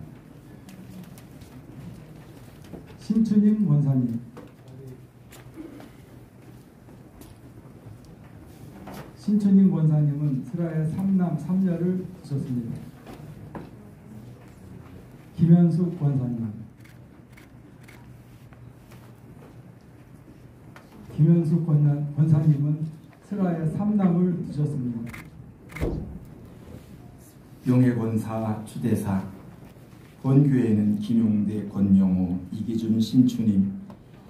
신추님 권사님. 신추님 권사님은 슬하에 3남 3녀를 두셨습니다. 김현숙 권사님. 김현숙 권사님은 슬하에 3남을 두셨습니다. 명예권사 추대사 본교회는 김용대, 권영호, 이기준, 신추님,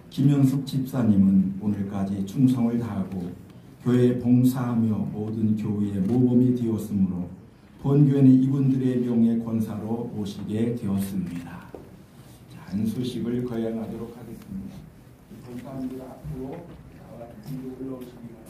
김현숙 집사님은 오늘까지 충성을 다하고 교회에 봉사하며 모든 교회의 모범이 되었으므로 본교회는 이분들의 명예권사로 모시게 되었습니다. 안수식을 거행하도록 하겠습니다. 본사님들 앞으로 나와 뒤로 올라오시기 바랍니다.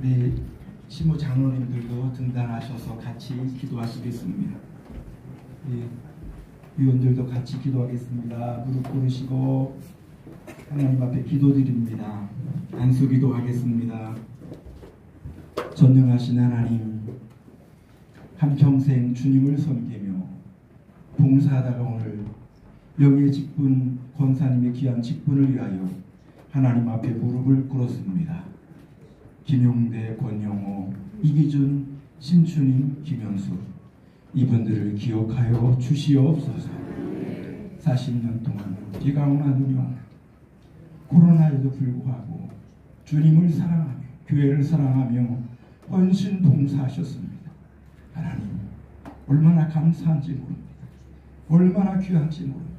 우리 시무 장로님들도 등단하셔서 같이 기도하시겠습니다. 우리 위원들도 같이 기도하겠습니다. 무릎 꿇으시고 하나님 앞에 기도드립니다. 안수기도 하겠습니다. 전능하신 하나님, 한평생 주님을 섬기며 봉사하다가 오늘 명예 직분 권사님의 귀한 직분을 위하여 하나님 앞에 무릎을 꿇었습니다. 김용대, 권영호, 이기준, 신추님, 김현수 이분들을 기억하여 주시옵소서. 40년 동안 비가 오나 눈이 오나 코로나에도 불구하고 주님을 사랑하며 교회를 사랑하며 헌신 봉사하셨습니다. 하나님, 얼마나 감사한지 모릅니다. 얼마나 귀한지 모릅니다.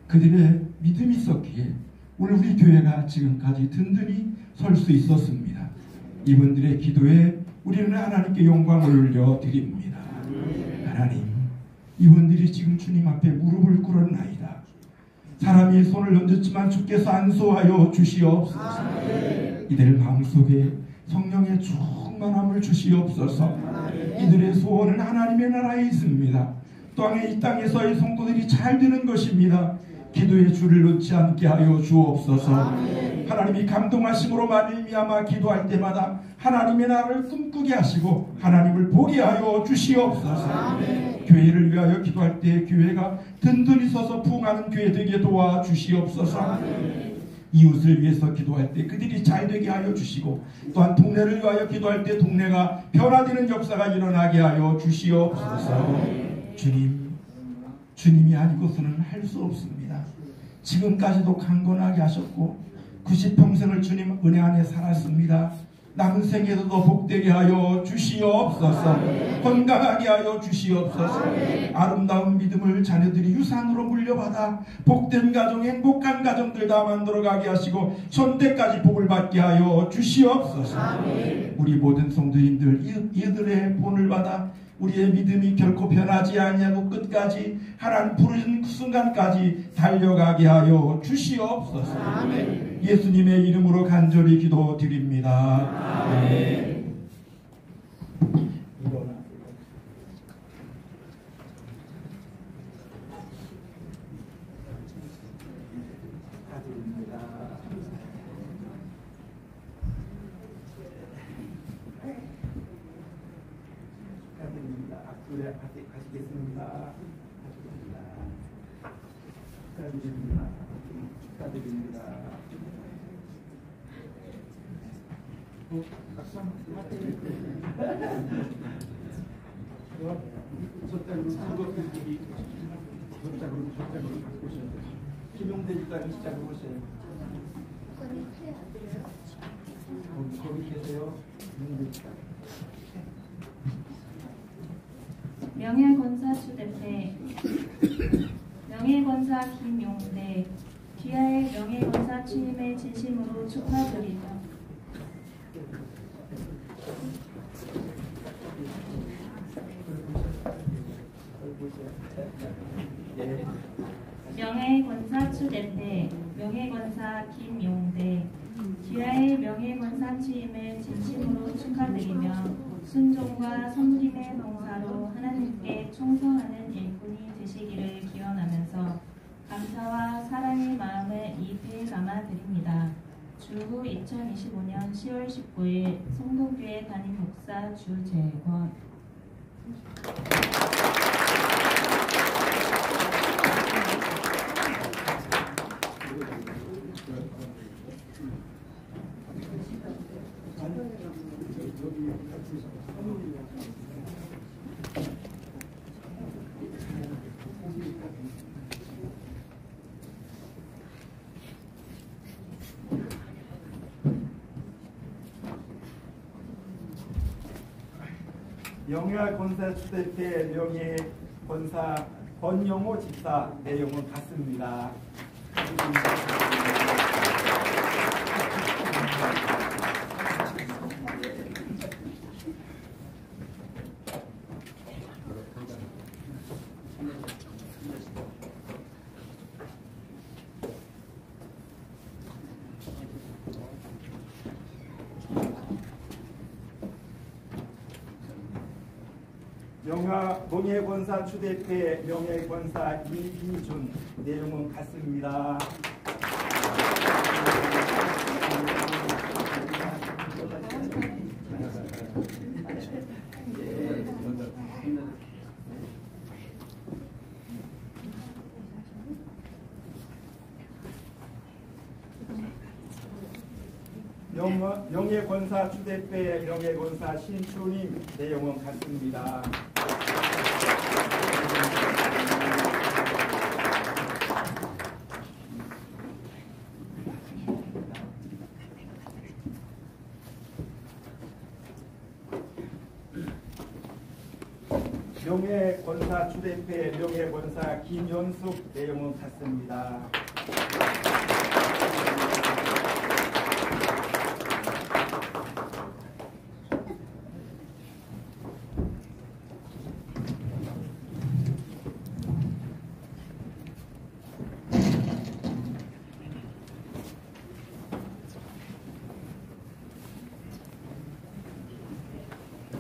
그들의 믿음이 있었기에 오늘 우리 교회가 지금까지 든든히 설 수 있었습니다. 이분들의 기도에 우리는 하나님께 영광을 올려드립니다. 하나님, 이분들이 지금 주님 앞에 무릎을 꿇었나이다. 사람이 손을 얹었지만 주께서 안수하여 주시옵소서. 이들 마음속에 성령의 충만함을 주시옵소서. 이들의 소원은 하나님의 나라에 있습니다. 이 땅에서의 성도들이 잘 되는 것입니다. 기도의 줄을 놓지 않게 하여 주옵소서. 하나님이 감동하심으로 말미암아 기도할 때마다 하나님의 나라를 꿈꾸게 하시고 하나님을 보게 하여 주시옵소서. 교회를 위하여 기도할 때 교회가 든든히 서서 부흥하는 교회 되게 도와주시옵소서. 이웃을 위해서 기도할 때 그들이 잘 되게 하여 주시고 또한 동네를 위하여 기도할 때 동네가 변화되는 역사가 일어나게 하여 주시옵소서. 주님이 아니고서는 할 수 없습니다. 지금까지도 강건하게 하셨고 90평생을 주님 은혜 안에 살았습니다. 남은 생에도 더 복되게 하여 주시옵소서. 건강하게 하여 주시옵소서. 아름다운 믿음을 자녀들이 유산으로 물려받아 복된 가정, 행복한 가정들 다 만들어가게 하시고 현대까지 복을 받게 하여 주시옵소서. 우리 모든 성도님들 이들의 본을 받아 우리의 믿음이 결코 변하지 아니하고 끝까지 하나님 부르신 그 순간까지 달려가게 하여 주시옵소서. 예수님의 이름으로 간절히 기도드립니다. 아멘. 가시겠습니다. 축하드립니다. 박수 한번 저쪽으로 바꾸셔야 돼요. 김용대 집사님 시작해 보세요. 거기 계세요. 김용대 집사님. 명예권사 추대태, 명예권사 김용대, 귀하의 명예권사 취임을 진심으로 축하드리며 명예권사 추대태, 명예권사 김용대, 귀하의 명예권사 취임을 진심으로 축하드리며 순종과 섬김의 봉사로 하나님께 충성하는 일꾼이 되시기를 기원하면서 감사와 사랑의 마음을 입에 담아드립니다. 주후 2025년 10월 19일 성동교회 담임 목사 주재권. 명예할 권사 추대태 명예 권사 권영호 집사 내용은 같습니다. 명예권사 추대패 명예권사 이기준. 내용은 같습니다. 명예권사 추대패 명예권사 신추님. 내용은 같습니다. 명예권사 추대패 명예권사 김현숙. 내용은 같습니다.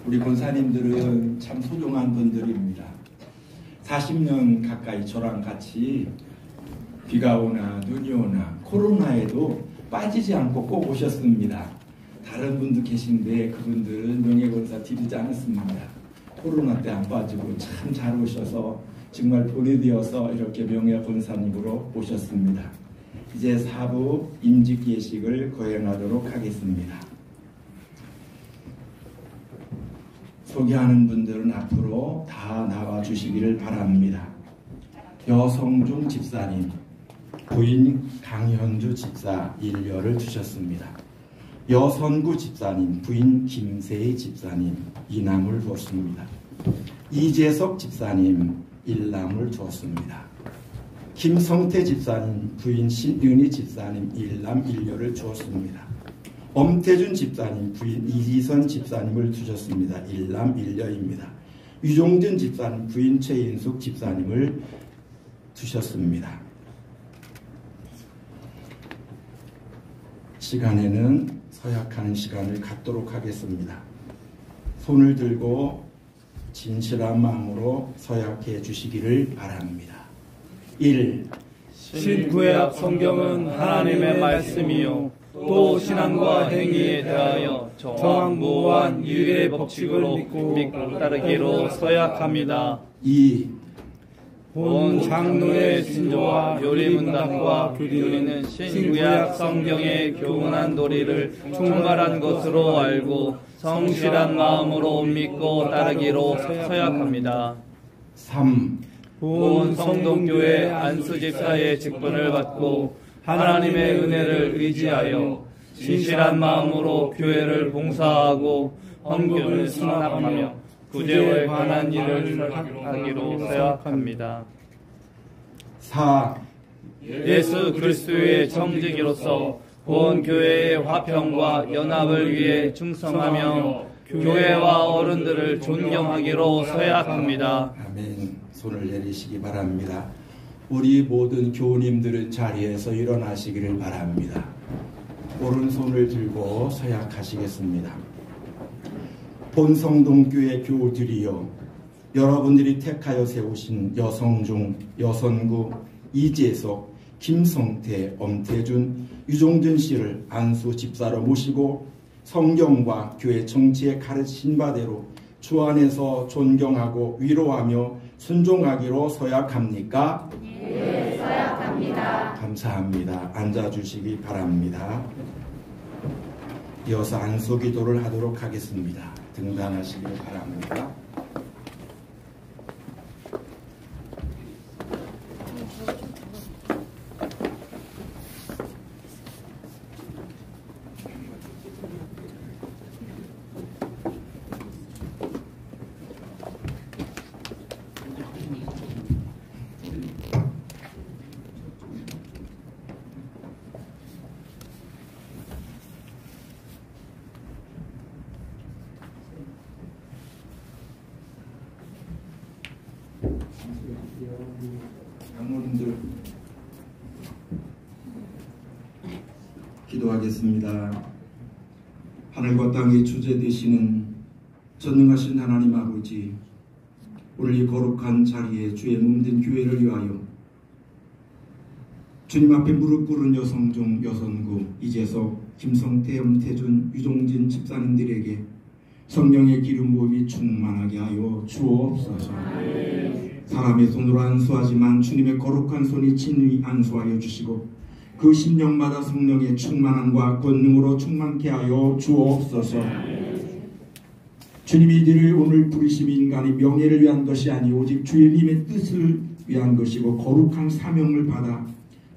우리 권사님들은 참 소중한 분들입니다. 40년 가까이 저랑 같이 비가 오나 눈이 오나 코로나에도 빠지지 않고 꼭 오셨습니다. 다른 분도 계신데 그분들은 명예권사 드리지 않았습니다. 코로나 때 안 빠지고 참 잘 오셔서 정말 본이 되어서 이렇게 명예권사님으로 오셨습니다. 이제 사부 임직 예식을 거행하도록 하겠습니다. 소개하는 분들은 앞으로 다 나와 주시기를 바랍니다. 여성중 집사님, 부인 강현주 집사 일녀를 주셨습니다. 여선구 집사님, 부인 김세희 집사님 이남을 두었습니다. 이재석 집사님 일남을 두었습니다. 김성태 집사님, 부인 신윤희 집사님 일남 일녀를 주었습니다. 엄태준 집사님, 부인 이지선 집사님을 두셨습니다. 일남 일녀입니다. 유종진 집사님, 부인 최인숙 집사님을 두셨습니다. 시간에는 서약하는 시간을 갖도록 하겠습니다. 손을 들고 진실한 마음으로 서약해 주시기를 바랍니다. 1. 신구약 성경은 하나님의 말씀이요 또 신앙과 행위에 대하여 정확무한 유의 법칙을 믿고 따르기로 서약합니다. 2. 본 장로의 신조와 요리문답과 교리는 신구약 성경의 교훈한 도리를 충만한 것으로 알고 성실한 마음으로 믿고 따르기로 서약합니다. 3. 본 성동교회 안수집사의 직분을 받고 하나님의 은혜를 의지하여 진실한 마음으로 교회를 봉사하고 헌금을 수납하며 구제에 관한 일을 하기로 서약합니다. 4. 예수 그리스도의 청지기로서 본 교회의 화평과 연합을 위해 충성하며 교회와 어른들을 존경하기로 서약합니다. 아멘. 손을 내리시기 바랍니다. 우리 모든 교우님들은 자리에서 일어나시기를 바랍니다. 오른손을 들고 서약하시겠습니다. 본성동교회 교우들이여, 여러분들이 택하여 세우신 여성중, 여선구, 이재석, 김성태, 엄태준, 유종준 씨를 안수 집사로 모시고 성경과 교회 정치에 가르친 바대로 주 안에서 존경하고 위로하며 순종하기로 서약합니까? 네, 서약합니다. 감사합니다. 앉아주시기 바랍니다. 이어서 안수기도를 하도록 하겠습니다. 등단하시길 바랍니다. 장로님들 기도하겠습니다. 하늘과 땅의 주제 되시는 전능하신 하나님 아버지, 오늘 이 거룩한 자리에 주의 몸된 교회를 위하여 주님 앞에 무릎 꿇은 여성중, 여선구, 이재석, 김성태, 엄태준, 유종진 집사님들에게 성령의 기름 부음이 충만하게 하여 주옵소서. 사람의 손으로 안수하지만 주님의 거룩한 손이 친히 안수하여 주시고 그 심령마다 성령의 충만함과 권능으로 충만케 하여 주옵소서. 주님이 이들을 오늘 부르심이 인간의 명예를 위한 것이 아니 오직 주님의 뜻을 위한 것이고 거룩한 사명을 받아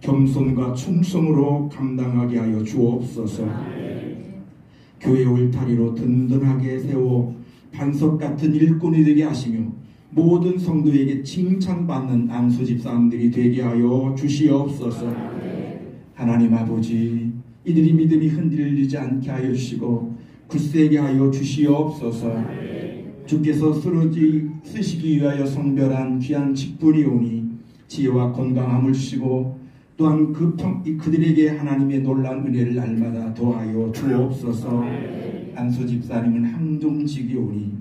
겸손과 충성으로 감당하게 하여 주옵소서. 교회 울타리로 든든하게 세워 반석 같은 일꾼이 되게 하시며 모든 성도에게 칭찬받는 안수 집사님들이 되게 하여 주시옵소서. 하나님 아버지, 이들이 믿음이 흔들리지 않게 하여 주시고 굳세게 하여 주시옵소서. 주께서 쓰시기 위하여 성별한 귀한 직분이 오니 지혜와 건강함을 주시고 또한 그들에게 하나님의 놀라운 은혜를 날마다 더하여 주옵소서. 안수 집사님은 함종직이 오니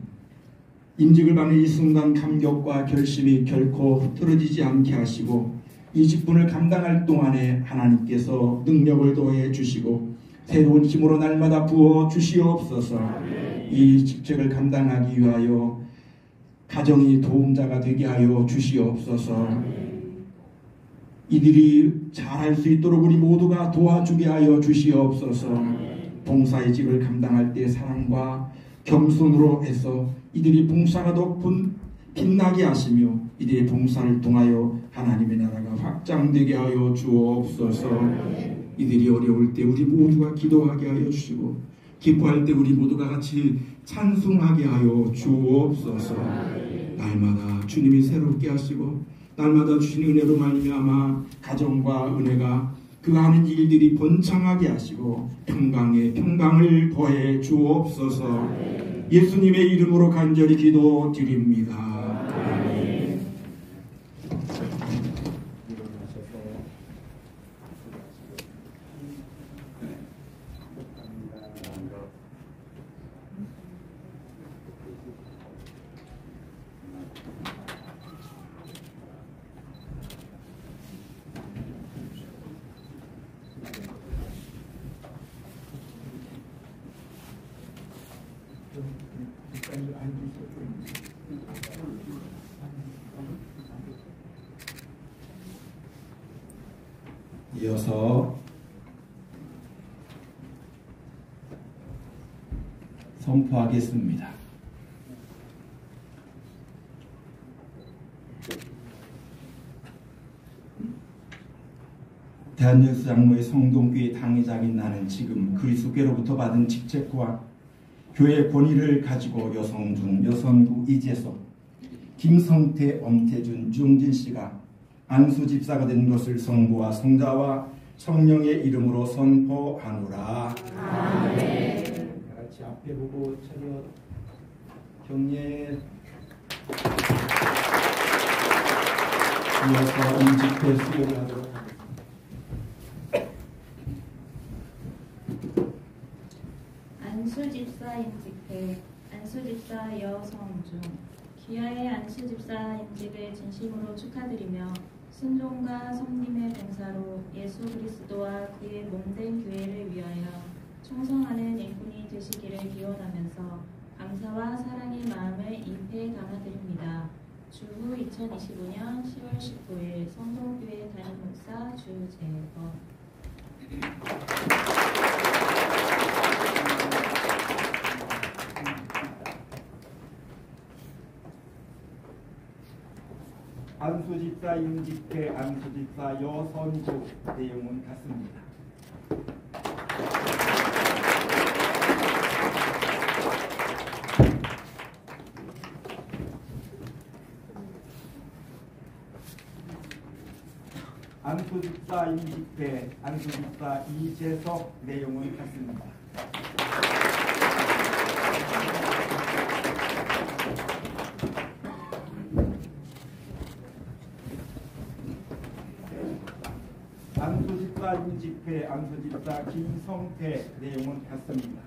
임직을 받는 이 순간 감격과 결심이 결코 흐트러지지 않게 하시고 이 직분을 감당할 동안에 하나님께서 능력을 더해 주시고 새로운 힘으로 날마다 부어 주시옵소서. 이 직책을 감당하기 위하여 가정이 도움자가 되게 하여 주시옵소서. 이들이 잘할 수 있도록 우리 모두가 도와주게 하여 주시옵소서. 봉사의 직을 감당할 때 사랑과 겸손으로 해서 이들이 봉사가 더 빛나게 하시며 이들의 봉사를 통하여 하나님의 나라가 확장되게 하여 주옵소서. 이들이 어려울 때 우리 모두가 기도하게 하여 주시고 기뻐할 때 우리 모두가 같이 찬송하게 하여 주옵소서. 날마다 주님이 새롭게 하시고 날마다 주신 은혜로 말미암아 가정과 은혜가 그 하는 일들이 번창하게 하시고 평강에 평강을 더해 주옵소서. 예수님의 이름으로 간절히 기도드립니다. 아멘. 이어서 선포하겠습니다. 대한예수 장로의 성동교회 당회장인 나는 지금 그리스도께로부터 받은 직책과 교회 권위를 가지고 여성중, 여선구, 이재석, 김성태, 엄태준, 유종진 씨가 안수 집사가 된 것을 성부와 성자와 성령의 이름으로 선포하노라. 아멘. 다 같이 앞에 보고 차렷 경례. 이어서 임직회 수료를 하도록 하겠습니다. 안수집사 임직회, 안수집사 여성중, 귀하의 안수집사 임직을 진심으로 축하드리며 순종과 성님의 봉사로 예수 그리스도와 그의 몸된 교회를 위하여 충성하는 일꾼이 되시기를 기원하면서 감사와 사랑의 마음을 입에 담아드립니다. 주후 2025년 10월 19일 성동교회 담임목사 주재범. 안수집사 임직회, 안수집사 여선구 내용은 같습니다. 안수집사 임직회, 안수집사 이재석 내용은 같습니다. 안수집사 임직회, 안수집사 김성태 내용은 같습니다.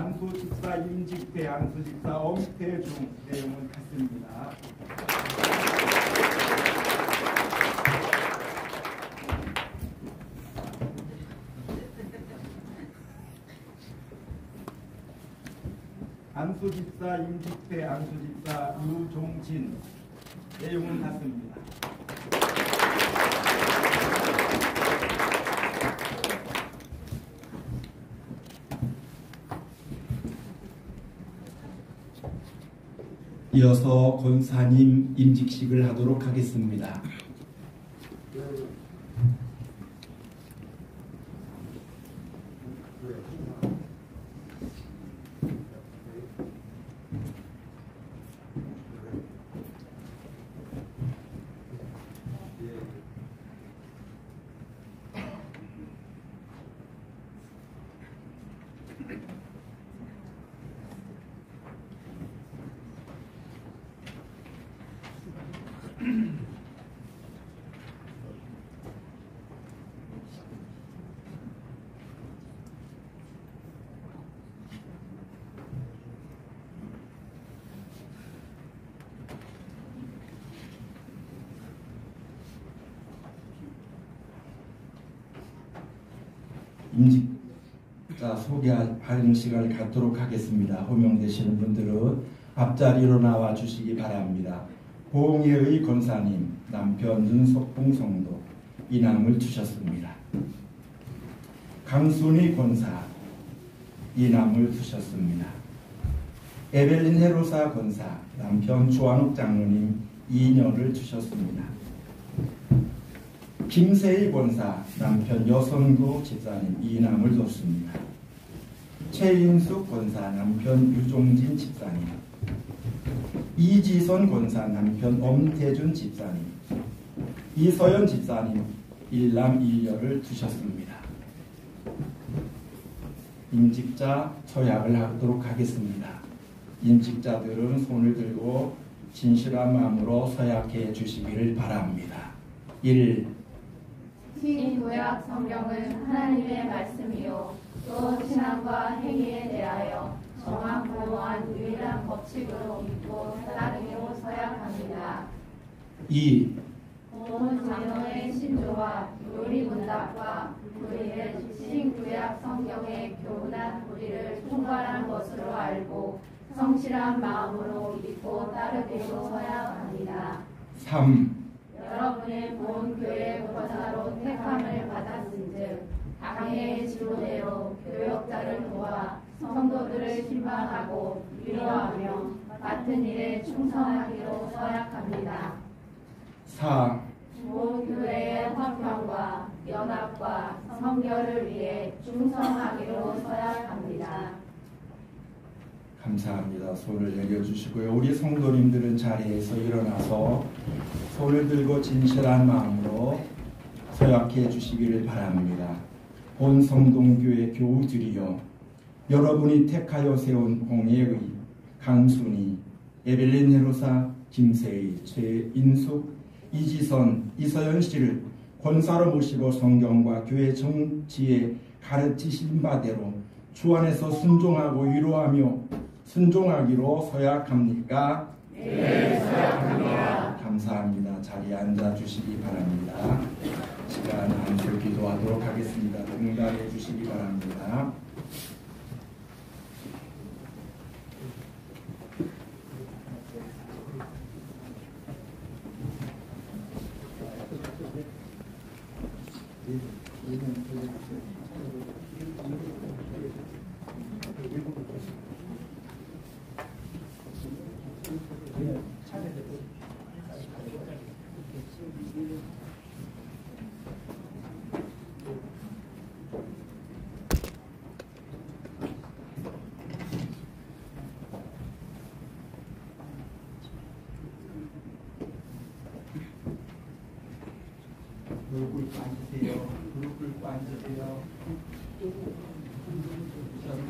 안수 집사 임직태, 안수 집사 엄태중. 내용은 같습니다. 안수 집사 임직태, 안수 집사 유종진. 내용은 같습니다. 이어서 권사님 임직식을 하도록 하겠습니다. 임직자 소개하는 시간을 갖도록 하겠습니다. 호명되시는 분들은 앞자리로 나와 주시기 바랍니다. 봉혜의 권사님, 남편 윤석봉 성도 이남을 주셨습니다. 강순희 권사 이남을 주셨습니다. 에벨린 헤로사 권사, 남편 조한욱 장로님 이녀를 주셨습니다. 김세희 권사, 남편 여선구 집사님 이남을 뒀습니다. 최인숙 권사, 남편 유종진 집사님, 이지선 권사, 남편 엄태준 집사님, 이서연 집사님 일남 일녀를 두셨습니다. 임직자 서약을 하도록 하겠습니다. 임직자들은 손을 들고 진실한 마음으로 서약해 주시기를 바랍니다. 1. 신구약 성경은 하나님의 말씀이요 또 신앙과 행위에 대하여 정확무한 유일한 법칙으로 믿고 따르기로 서약합니다. 2. 본 장로의 신조와 요리문답과 우리를 신구약 성경의 교훈한 우리를 총괄한 것으로 알고 성실한 마음으로 믿고 따르기로 서약합니다. 3. 여러분의 본 교회 권사로 택함을 받았은즉 당회의 지도대로 교역자를 도와 성도들을 신방하고 위로하며 맡은 일에 충성하기로 서약합니다. 4. 본 교회의 화평과 연합과 성결을 위해 충성하기로 서약합니다. 감사합니다. 손을 내려주시고요. 우리 성도님들은 자리에서 일어나서 손을 들고 진실한 마음으로 서약해 주시기를 바랍니다. 본 성동교회 교우들이여, 여러분이 택하여 세운 홍해의, 강순희, 에벨린 헤로사, 김세희, 최인숙, 이지선, 이서연 씨를 권사로 모시고 성경과 교회 정치에 가르치신 바대로 주 안에서 순종하고 위로하며 순종하기로 서약합니까? 네, 서약합니다. 감사합니다. 자리에 앉아 주시기 바랍니다. 시간 안수 기도하도록 하겠습니다. 응답해 주시기 바랍니다. 무릎 꿇고 앉으세요. 무릎 꿇고 앉으세요.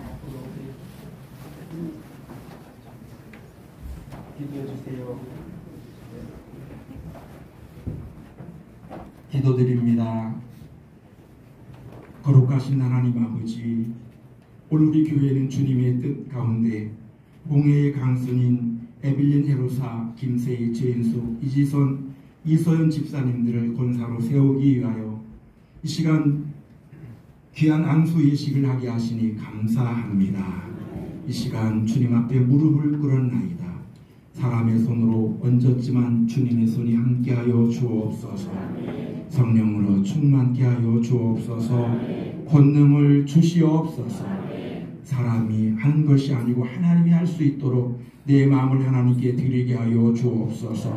앞으로 오세요. 기도해 주세요. 기도드립니다. 거룩하신 하나님 아버지, 오늘 우리 교회는 주님의 뜻 가운데 봉해의 강순인 에빌린 헤로사, 김세희, 최인숙, 이지선, 이서연 집사님들을 권사로 세우기 위하여 이 시간 귀한 안수 예식을 하게 하시니 감사합니다. 이 시간 주님 앞에 무릎을 꿇었나이다. 사람의 손으로 얹었지만 주님의 손이 함께하여 주옵소서. 성령으로 충만케 하여 주옵소서. 권능을 주시옵소서. 사람이 하는 것이 아니고 하나님이 할 수 있도록 내 마음을 하나님께 드리게 하여 주옵소서.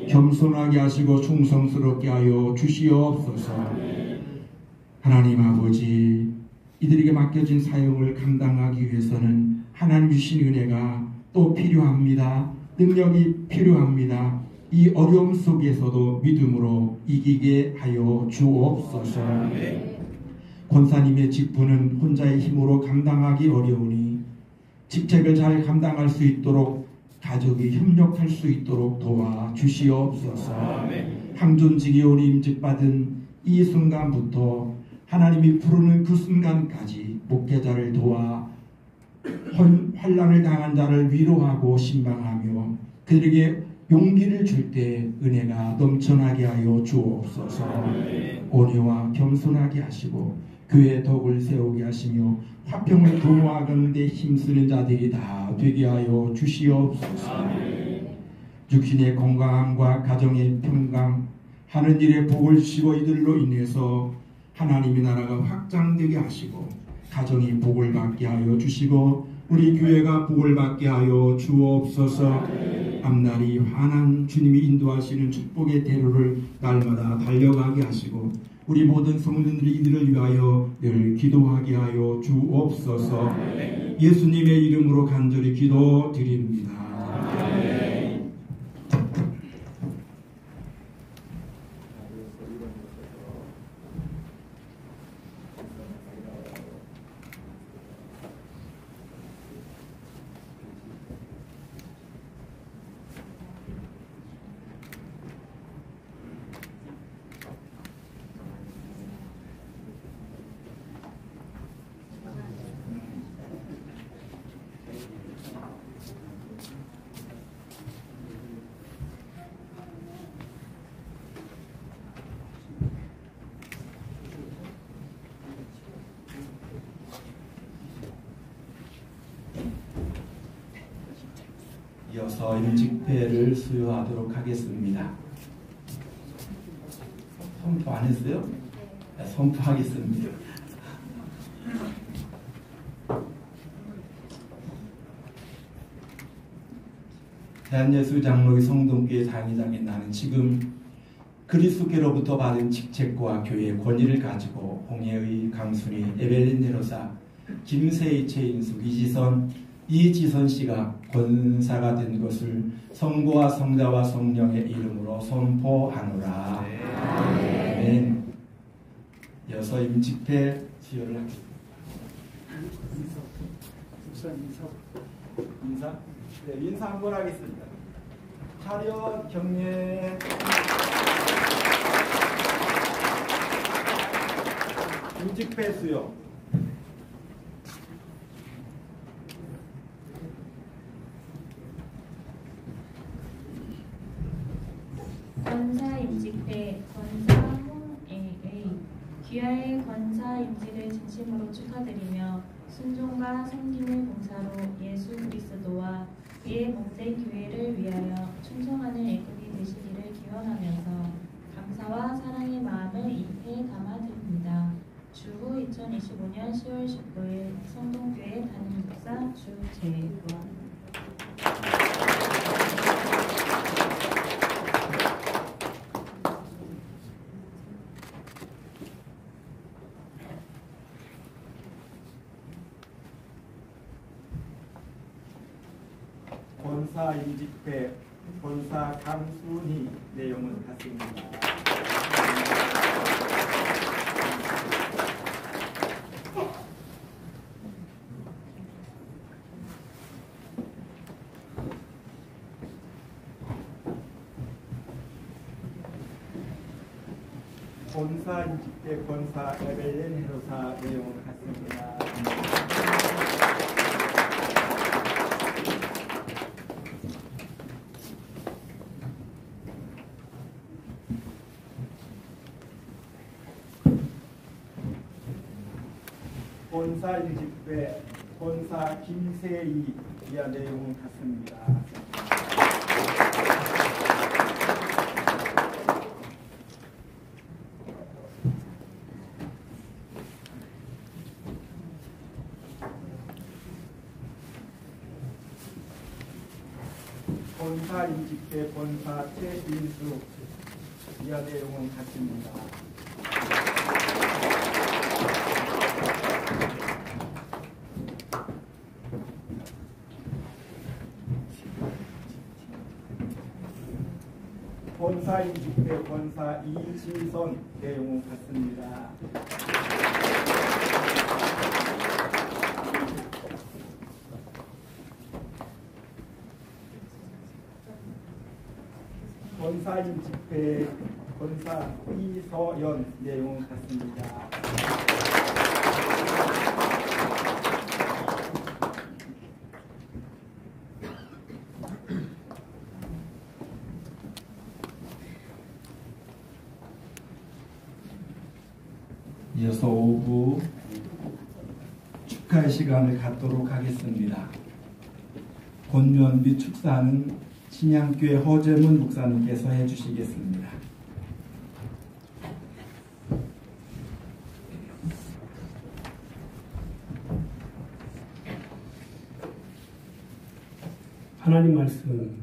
겸손하게 하시고 충성스럽게 하여 주시옵소서. 하나님 아버지, 이들에게 맡겨진 사역을 감당하기 위해서는 하나님 주신 은혜가 또 필요합니다. 능력이 필요합니다. 이 어려움 속에서도 믿음으로 이기게 하여 주옵소서. 권사님의 직분은 혼자의 힘으로 감당하기 어려우니 직책을 잘 감당할 수 있도록 가족이 협력할 수 있도록 도와주시옵소서. 항존직위원이 임직받은 이 순간부터 하나님이 부르는 그 순간까지 목회자를 도와 환난을 당한 자를 위로하고 신방하며 그들에게 용기를 줄 때 은혜가 넘쳐나게 하여 주옵소서. 온유와 겸손하게 하시고 교회의 덕을 세우게 하시며 화평을 도모하는 데 힘쓰는 자들이 다 되게 하여 주시옵소서. 육신의 건강함과 가정의 평강, 하는 일에 복을 주시고 이들로 인해서 하나님의 나라가 확장되게 하시고 가정이 복을 받게 하여 주시고 우리 교회가 복을 받게 하여 주옵소서. 앞날이 환한 주님이 인도하시는 축복의 대로를 날마다 달려가게 하시고 우리 모든 성도들이 이들을 위하여 늘 기도하게 하여 주옵소서. 예수님의 이름으로 간절히 기도드립니다. 이어서 임직패를 수여하도록 하겠습니다. 선포 안 했어요? 네, 선포하겠습니다. 대한예수장로회 성동교회 장의장인 나는 지금 그리스도께로부터 받은 직책과 교회의 권위를 가지고 홍해의 강순희, 에벨린 네로사, 김세희, 최인숙, 이지선 씨가 권사가 된 것을 성부와 성자와 성령의 이름으로 선포하노라. 아멘. 이어서 임직패 수여를 하겠습니다. 인사 한번 하겠습니다. 차렷 경례. 임직패 수여. 권사 임직패 권사 홍애의 귀하의 권사 임직을 진심으로 축하드리며 순종과 섬김의 봉사로 예수 그리스도와 그의 몸된 교회를 위하여 충성하는 애굽이 되시기를 기원하면서 감사와 사랑의 마음을 입에 담아드립니다. 주후 2025년 10월 19일 성동교회 담임 목사 주재원. 권사 임직패, 권사 강순희 내용은 같습니다. 권사 임직패, 권사 에벨린 헤로사 내용은 같습니다. 본사 임직배 본사 김세희 이하 내용은 같습니다. 본사 임직배 본사 최인수 이하 내용은 같습니다. 본사 임직배 본사 이지선 내용은 같습니다. 본사 임직배 본사 이서연 내용은 같습니다. 이어서 오후 축하의 시간을 갖도록 하겠습니다. 권면비 축사는 신양교회 허재문 목사님께서 해주시겠습니다. 하나님 말씀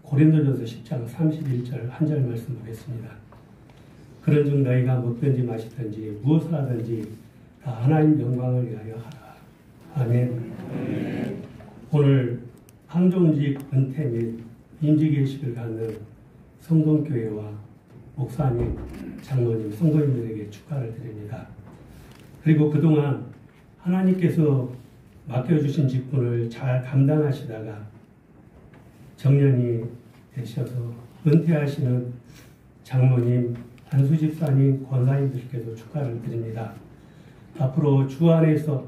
고린도전서 10장 31절 한 절 말씀 보겠습니다. 그런즉 너희가 먹든지 마시든지 무엇을 하든지 다 하나님 영광을 위하여 하라. 아멘. 오늘 항종직 은퇴 및 임직예식을 갖는 성동교회와 목사님, 장로님, 성도님들에게 축하를 드립니다. 그리고 그동안 하나님께서 맡겨주신 직분을 잘 감당하시다가 정년이 되셔서 은퇴하시는 장로님, 안수집사님, 권사님들께도 축하를 드립니다. 앞으로 주 안에서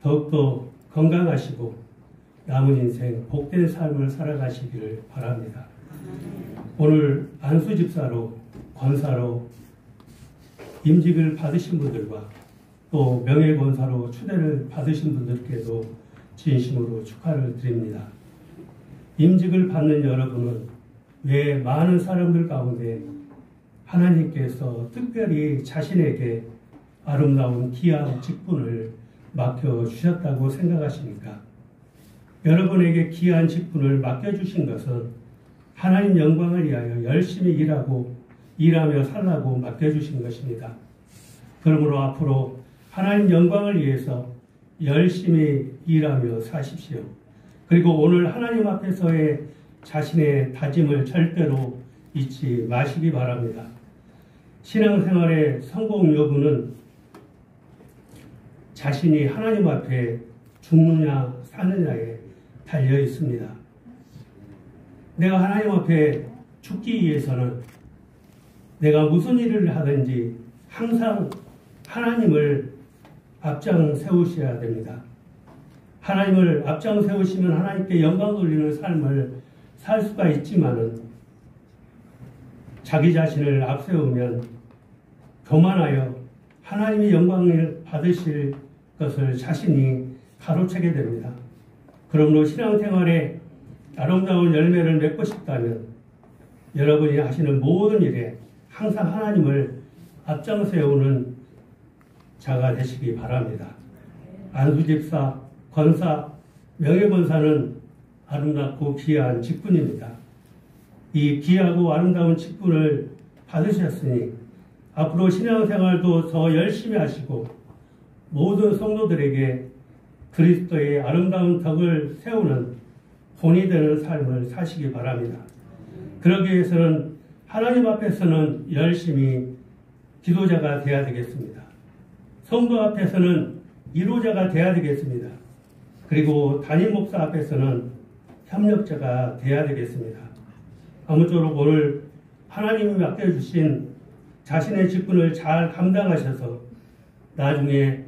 더욱더 건강하시고 남은 인생 복된 삶을 살아가시기를 바랍니다. 오늘 안수집사로, 권사로 임직을 받으신 분들과 또 명예권사로 추대를 받으신 분들께도 진심으로 축하를 드립니다. 임직을 받는 여러분은 왜 많은 사람들 가운데 하나님께서 특별히 자신에게 아름다운 귀한 직분을 맡겨주셨다고 생각하십니까? 여러분에게 귀한 직분을 맡겨주신 것은 하나님 영광을 위하여 열심히 일하며 살라고 맡겨주신 것입니다. 그러므로 앞으로 하나님 영광을 위해서 열심히 일하며 사십시오. 그리고 오늘 하나님 앞에서의 자신의 다짐을 절대로 잊지 마시기 바랍니다. 신앙생활의 성공 여부는 자신이 하나님 앞에 죽느냐 사느냐에 달려 있습니다. 내가 하나님 앞에 죽기 위해서는 내가 무슨 일을 하든지 항상 하나님을 앞장 세우셔야 됩니다. 하나님을 앞장 세우시면 하나님께 영광 돌리는 삶을 살 수가 있지만은 자기 자신을 앞세우면 교만하여 하나님의 영광을 받으실 것을 자신이 가로채게 됩니다. 그러므로 신앙생활에 아름다운 열매를 맺고 싶다면 여러분이 하시는 모든 일에 항상 하나님을 앞장 세우는 자가 되시기 바랍니다. 안수집사, 권사, 명예권사는 아름답고 귀한 직분입니다. 이 귀하고 아름다운 직분을 받으셨으니 앞으로 신앙생활도 더 열심히 하시고 모든 성도들에게 그리스도의 아름다운 덕을 세우는 본이 되는 삶을 사시기 바랍니다. 그러기 위해서는 하나님 앞에서는 열심히 기도자가 되어야 되겠습니다. 성도 앞에서는 이로자가 되어야 되겠습니다. 그리고 담임 목사 앞에서는 협력자가 되어야 되겠습니다. 아무쪼록 오늘 하나님이 맡겨주신 자신의 직분을 잘 감당하셔서 나중에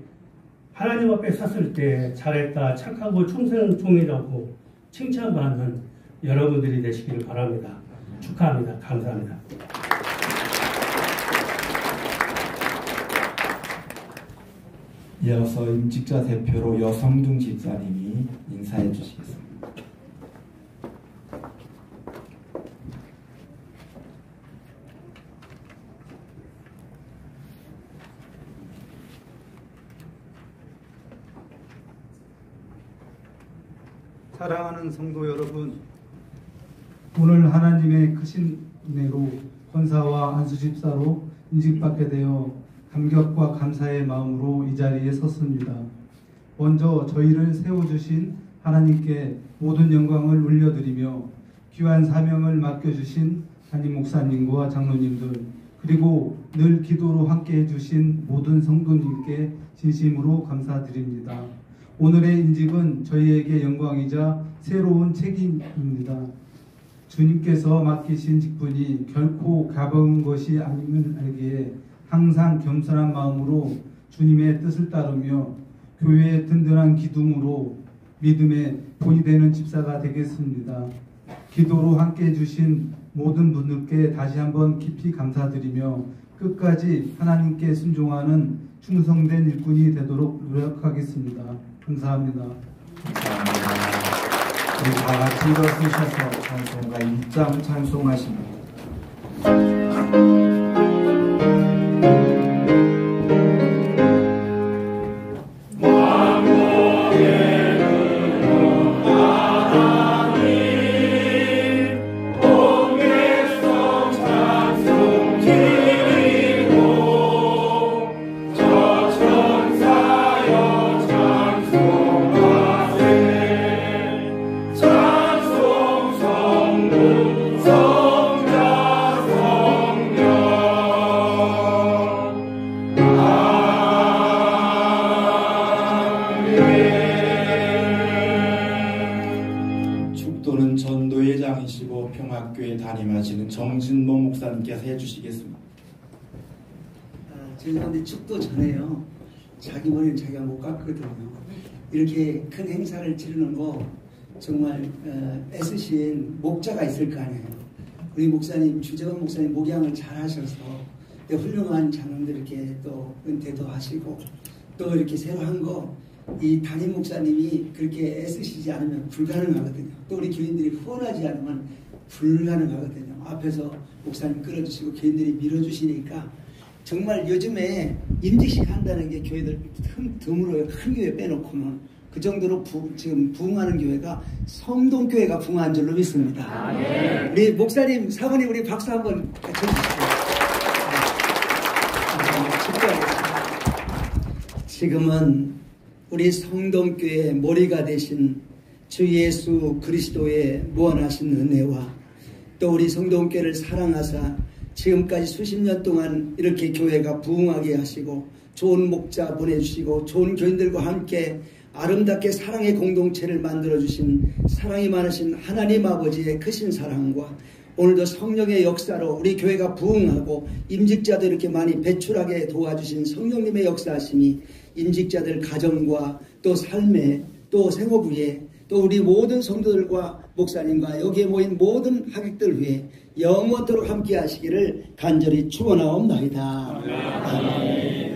하나님 앞에 섰을 때 잘했다, 착하고 충성한 종이라고 칭찬받는 여러분들이 되시기를 바랍니다. 축하합니다. 감사합니다. 이어서 임직자 대표로 여성중 집사님이 인사해 주시겠습니다. 사랑하는 성도 여러분, 오늘 하나님의 크신 은혜로 권사와 안수집사로 인직받게 되어 감격과 감사의 마음으로 이 자리에 섰습니다. 먼저 저희를 세워주신 하나님께 모든 영광을 올려드리며 귀한 사명을 맡겨주신 담임 목사님과 장로님들, 그리고 늘 기도로 함께해 주신 모든 성도님께 진심으로 감사드립니다. 오늘의 인직은 저희에게 영광이자 새로운 책임입니다. 주님께서 맡기신 직분이 결코 가벼운 것이 아님을 알기에 항상 겸손한 마음으로 주님의 뜻을 따르며 교회의 든든한 기둥으로 믿음의 본이 되는 집사가 되겠습니다. 기도로 함께해 주신 모든 분들께 다시 한번 깊이 감사드리며 끝까지 하나님께 순종하는 충성된 일꾼이 되도록 노력하겠습니다. 감사합니다. 감사합니다. 우리 다 같이 일어서셔서 찬송가 1장 찬송하십니다. 축도는 전도회장이시고 평화교회 담임하시는 정진모 목사님께서 해주시겠습니다. 죄송한데 축도 전에요. 자기 머리는 자기가 못 깎거든요. 이렇게 큰 행사를 치르는 거 정말 애쓰신 목자가 있을 거 아니에요. 우리 목사님, 주재원 목사님 목양을 잘 하셔서 훌륭한 장로들 이렇게 또 은퇴도 하시고 또 이렇게 새로 한 거 이 담임 목사님이 그렇게 애쓰시지 않으면 불가능하거든요. 또 우리 교인들이 후원하지 않으면 불가능하거든요. 앞에서 목사님 끌어주시고 교인들이 밀어주시니까 정말 요즘에 임직식 한다는 게 교회들 드물어요. 큰 교회 빼놓고는. 그 정도로 지금 부흥하는 교회가 성동교회가 부흥한 줄로 믿습니다. 우리 목사님, 사모님 우리 박수 한번 같이 해주시죠. 지금은 우리 성동교회의 머리가 되신 주 예수 그리스도의 무한하신 은혜와 또 우리 성동교회를 사랑하사 지금까지 수십 년 동안 이렇게 교회가 부흥하게 하시고 좋은 목자 보내주시고 좋은 교인들과 함께 아름답게 사랑의 공동체를 만들어주신 사랑이 많으신 하나님 아버지의 크신 사랑과 오늘도 성령의 역사로 우리 교회가 부흥하고 임직자도 이렇게 많이 배출하게 도와주신 성령님의 역사하심이 임직자들 가정과 또 삶에 또 생업위에 또 우리 모든 성도들과 목사님과 여기에 모인 모든 하객들 위해 영원토록 함께 하시기를 간절히 축원하옵나이다. 아멘.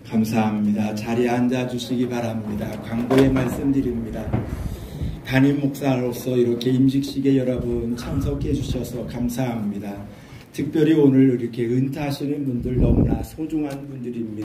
감사합니다. 자리에 앉아주시기 바랍니다. 광고에 말씀드립니다. 담임 목사로서 이렇게 임직식에 여러분 참석해 주셔서 감사합니다. 특별히 오늘 이렇게 은퇴하시는 분들 너무나 소중한 분들입니다.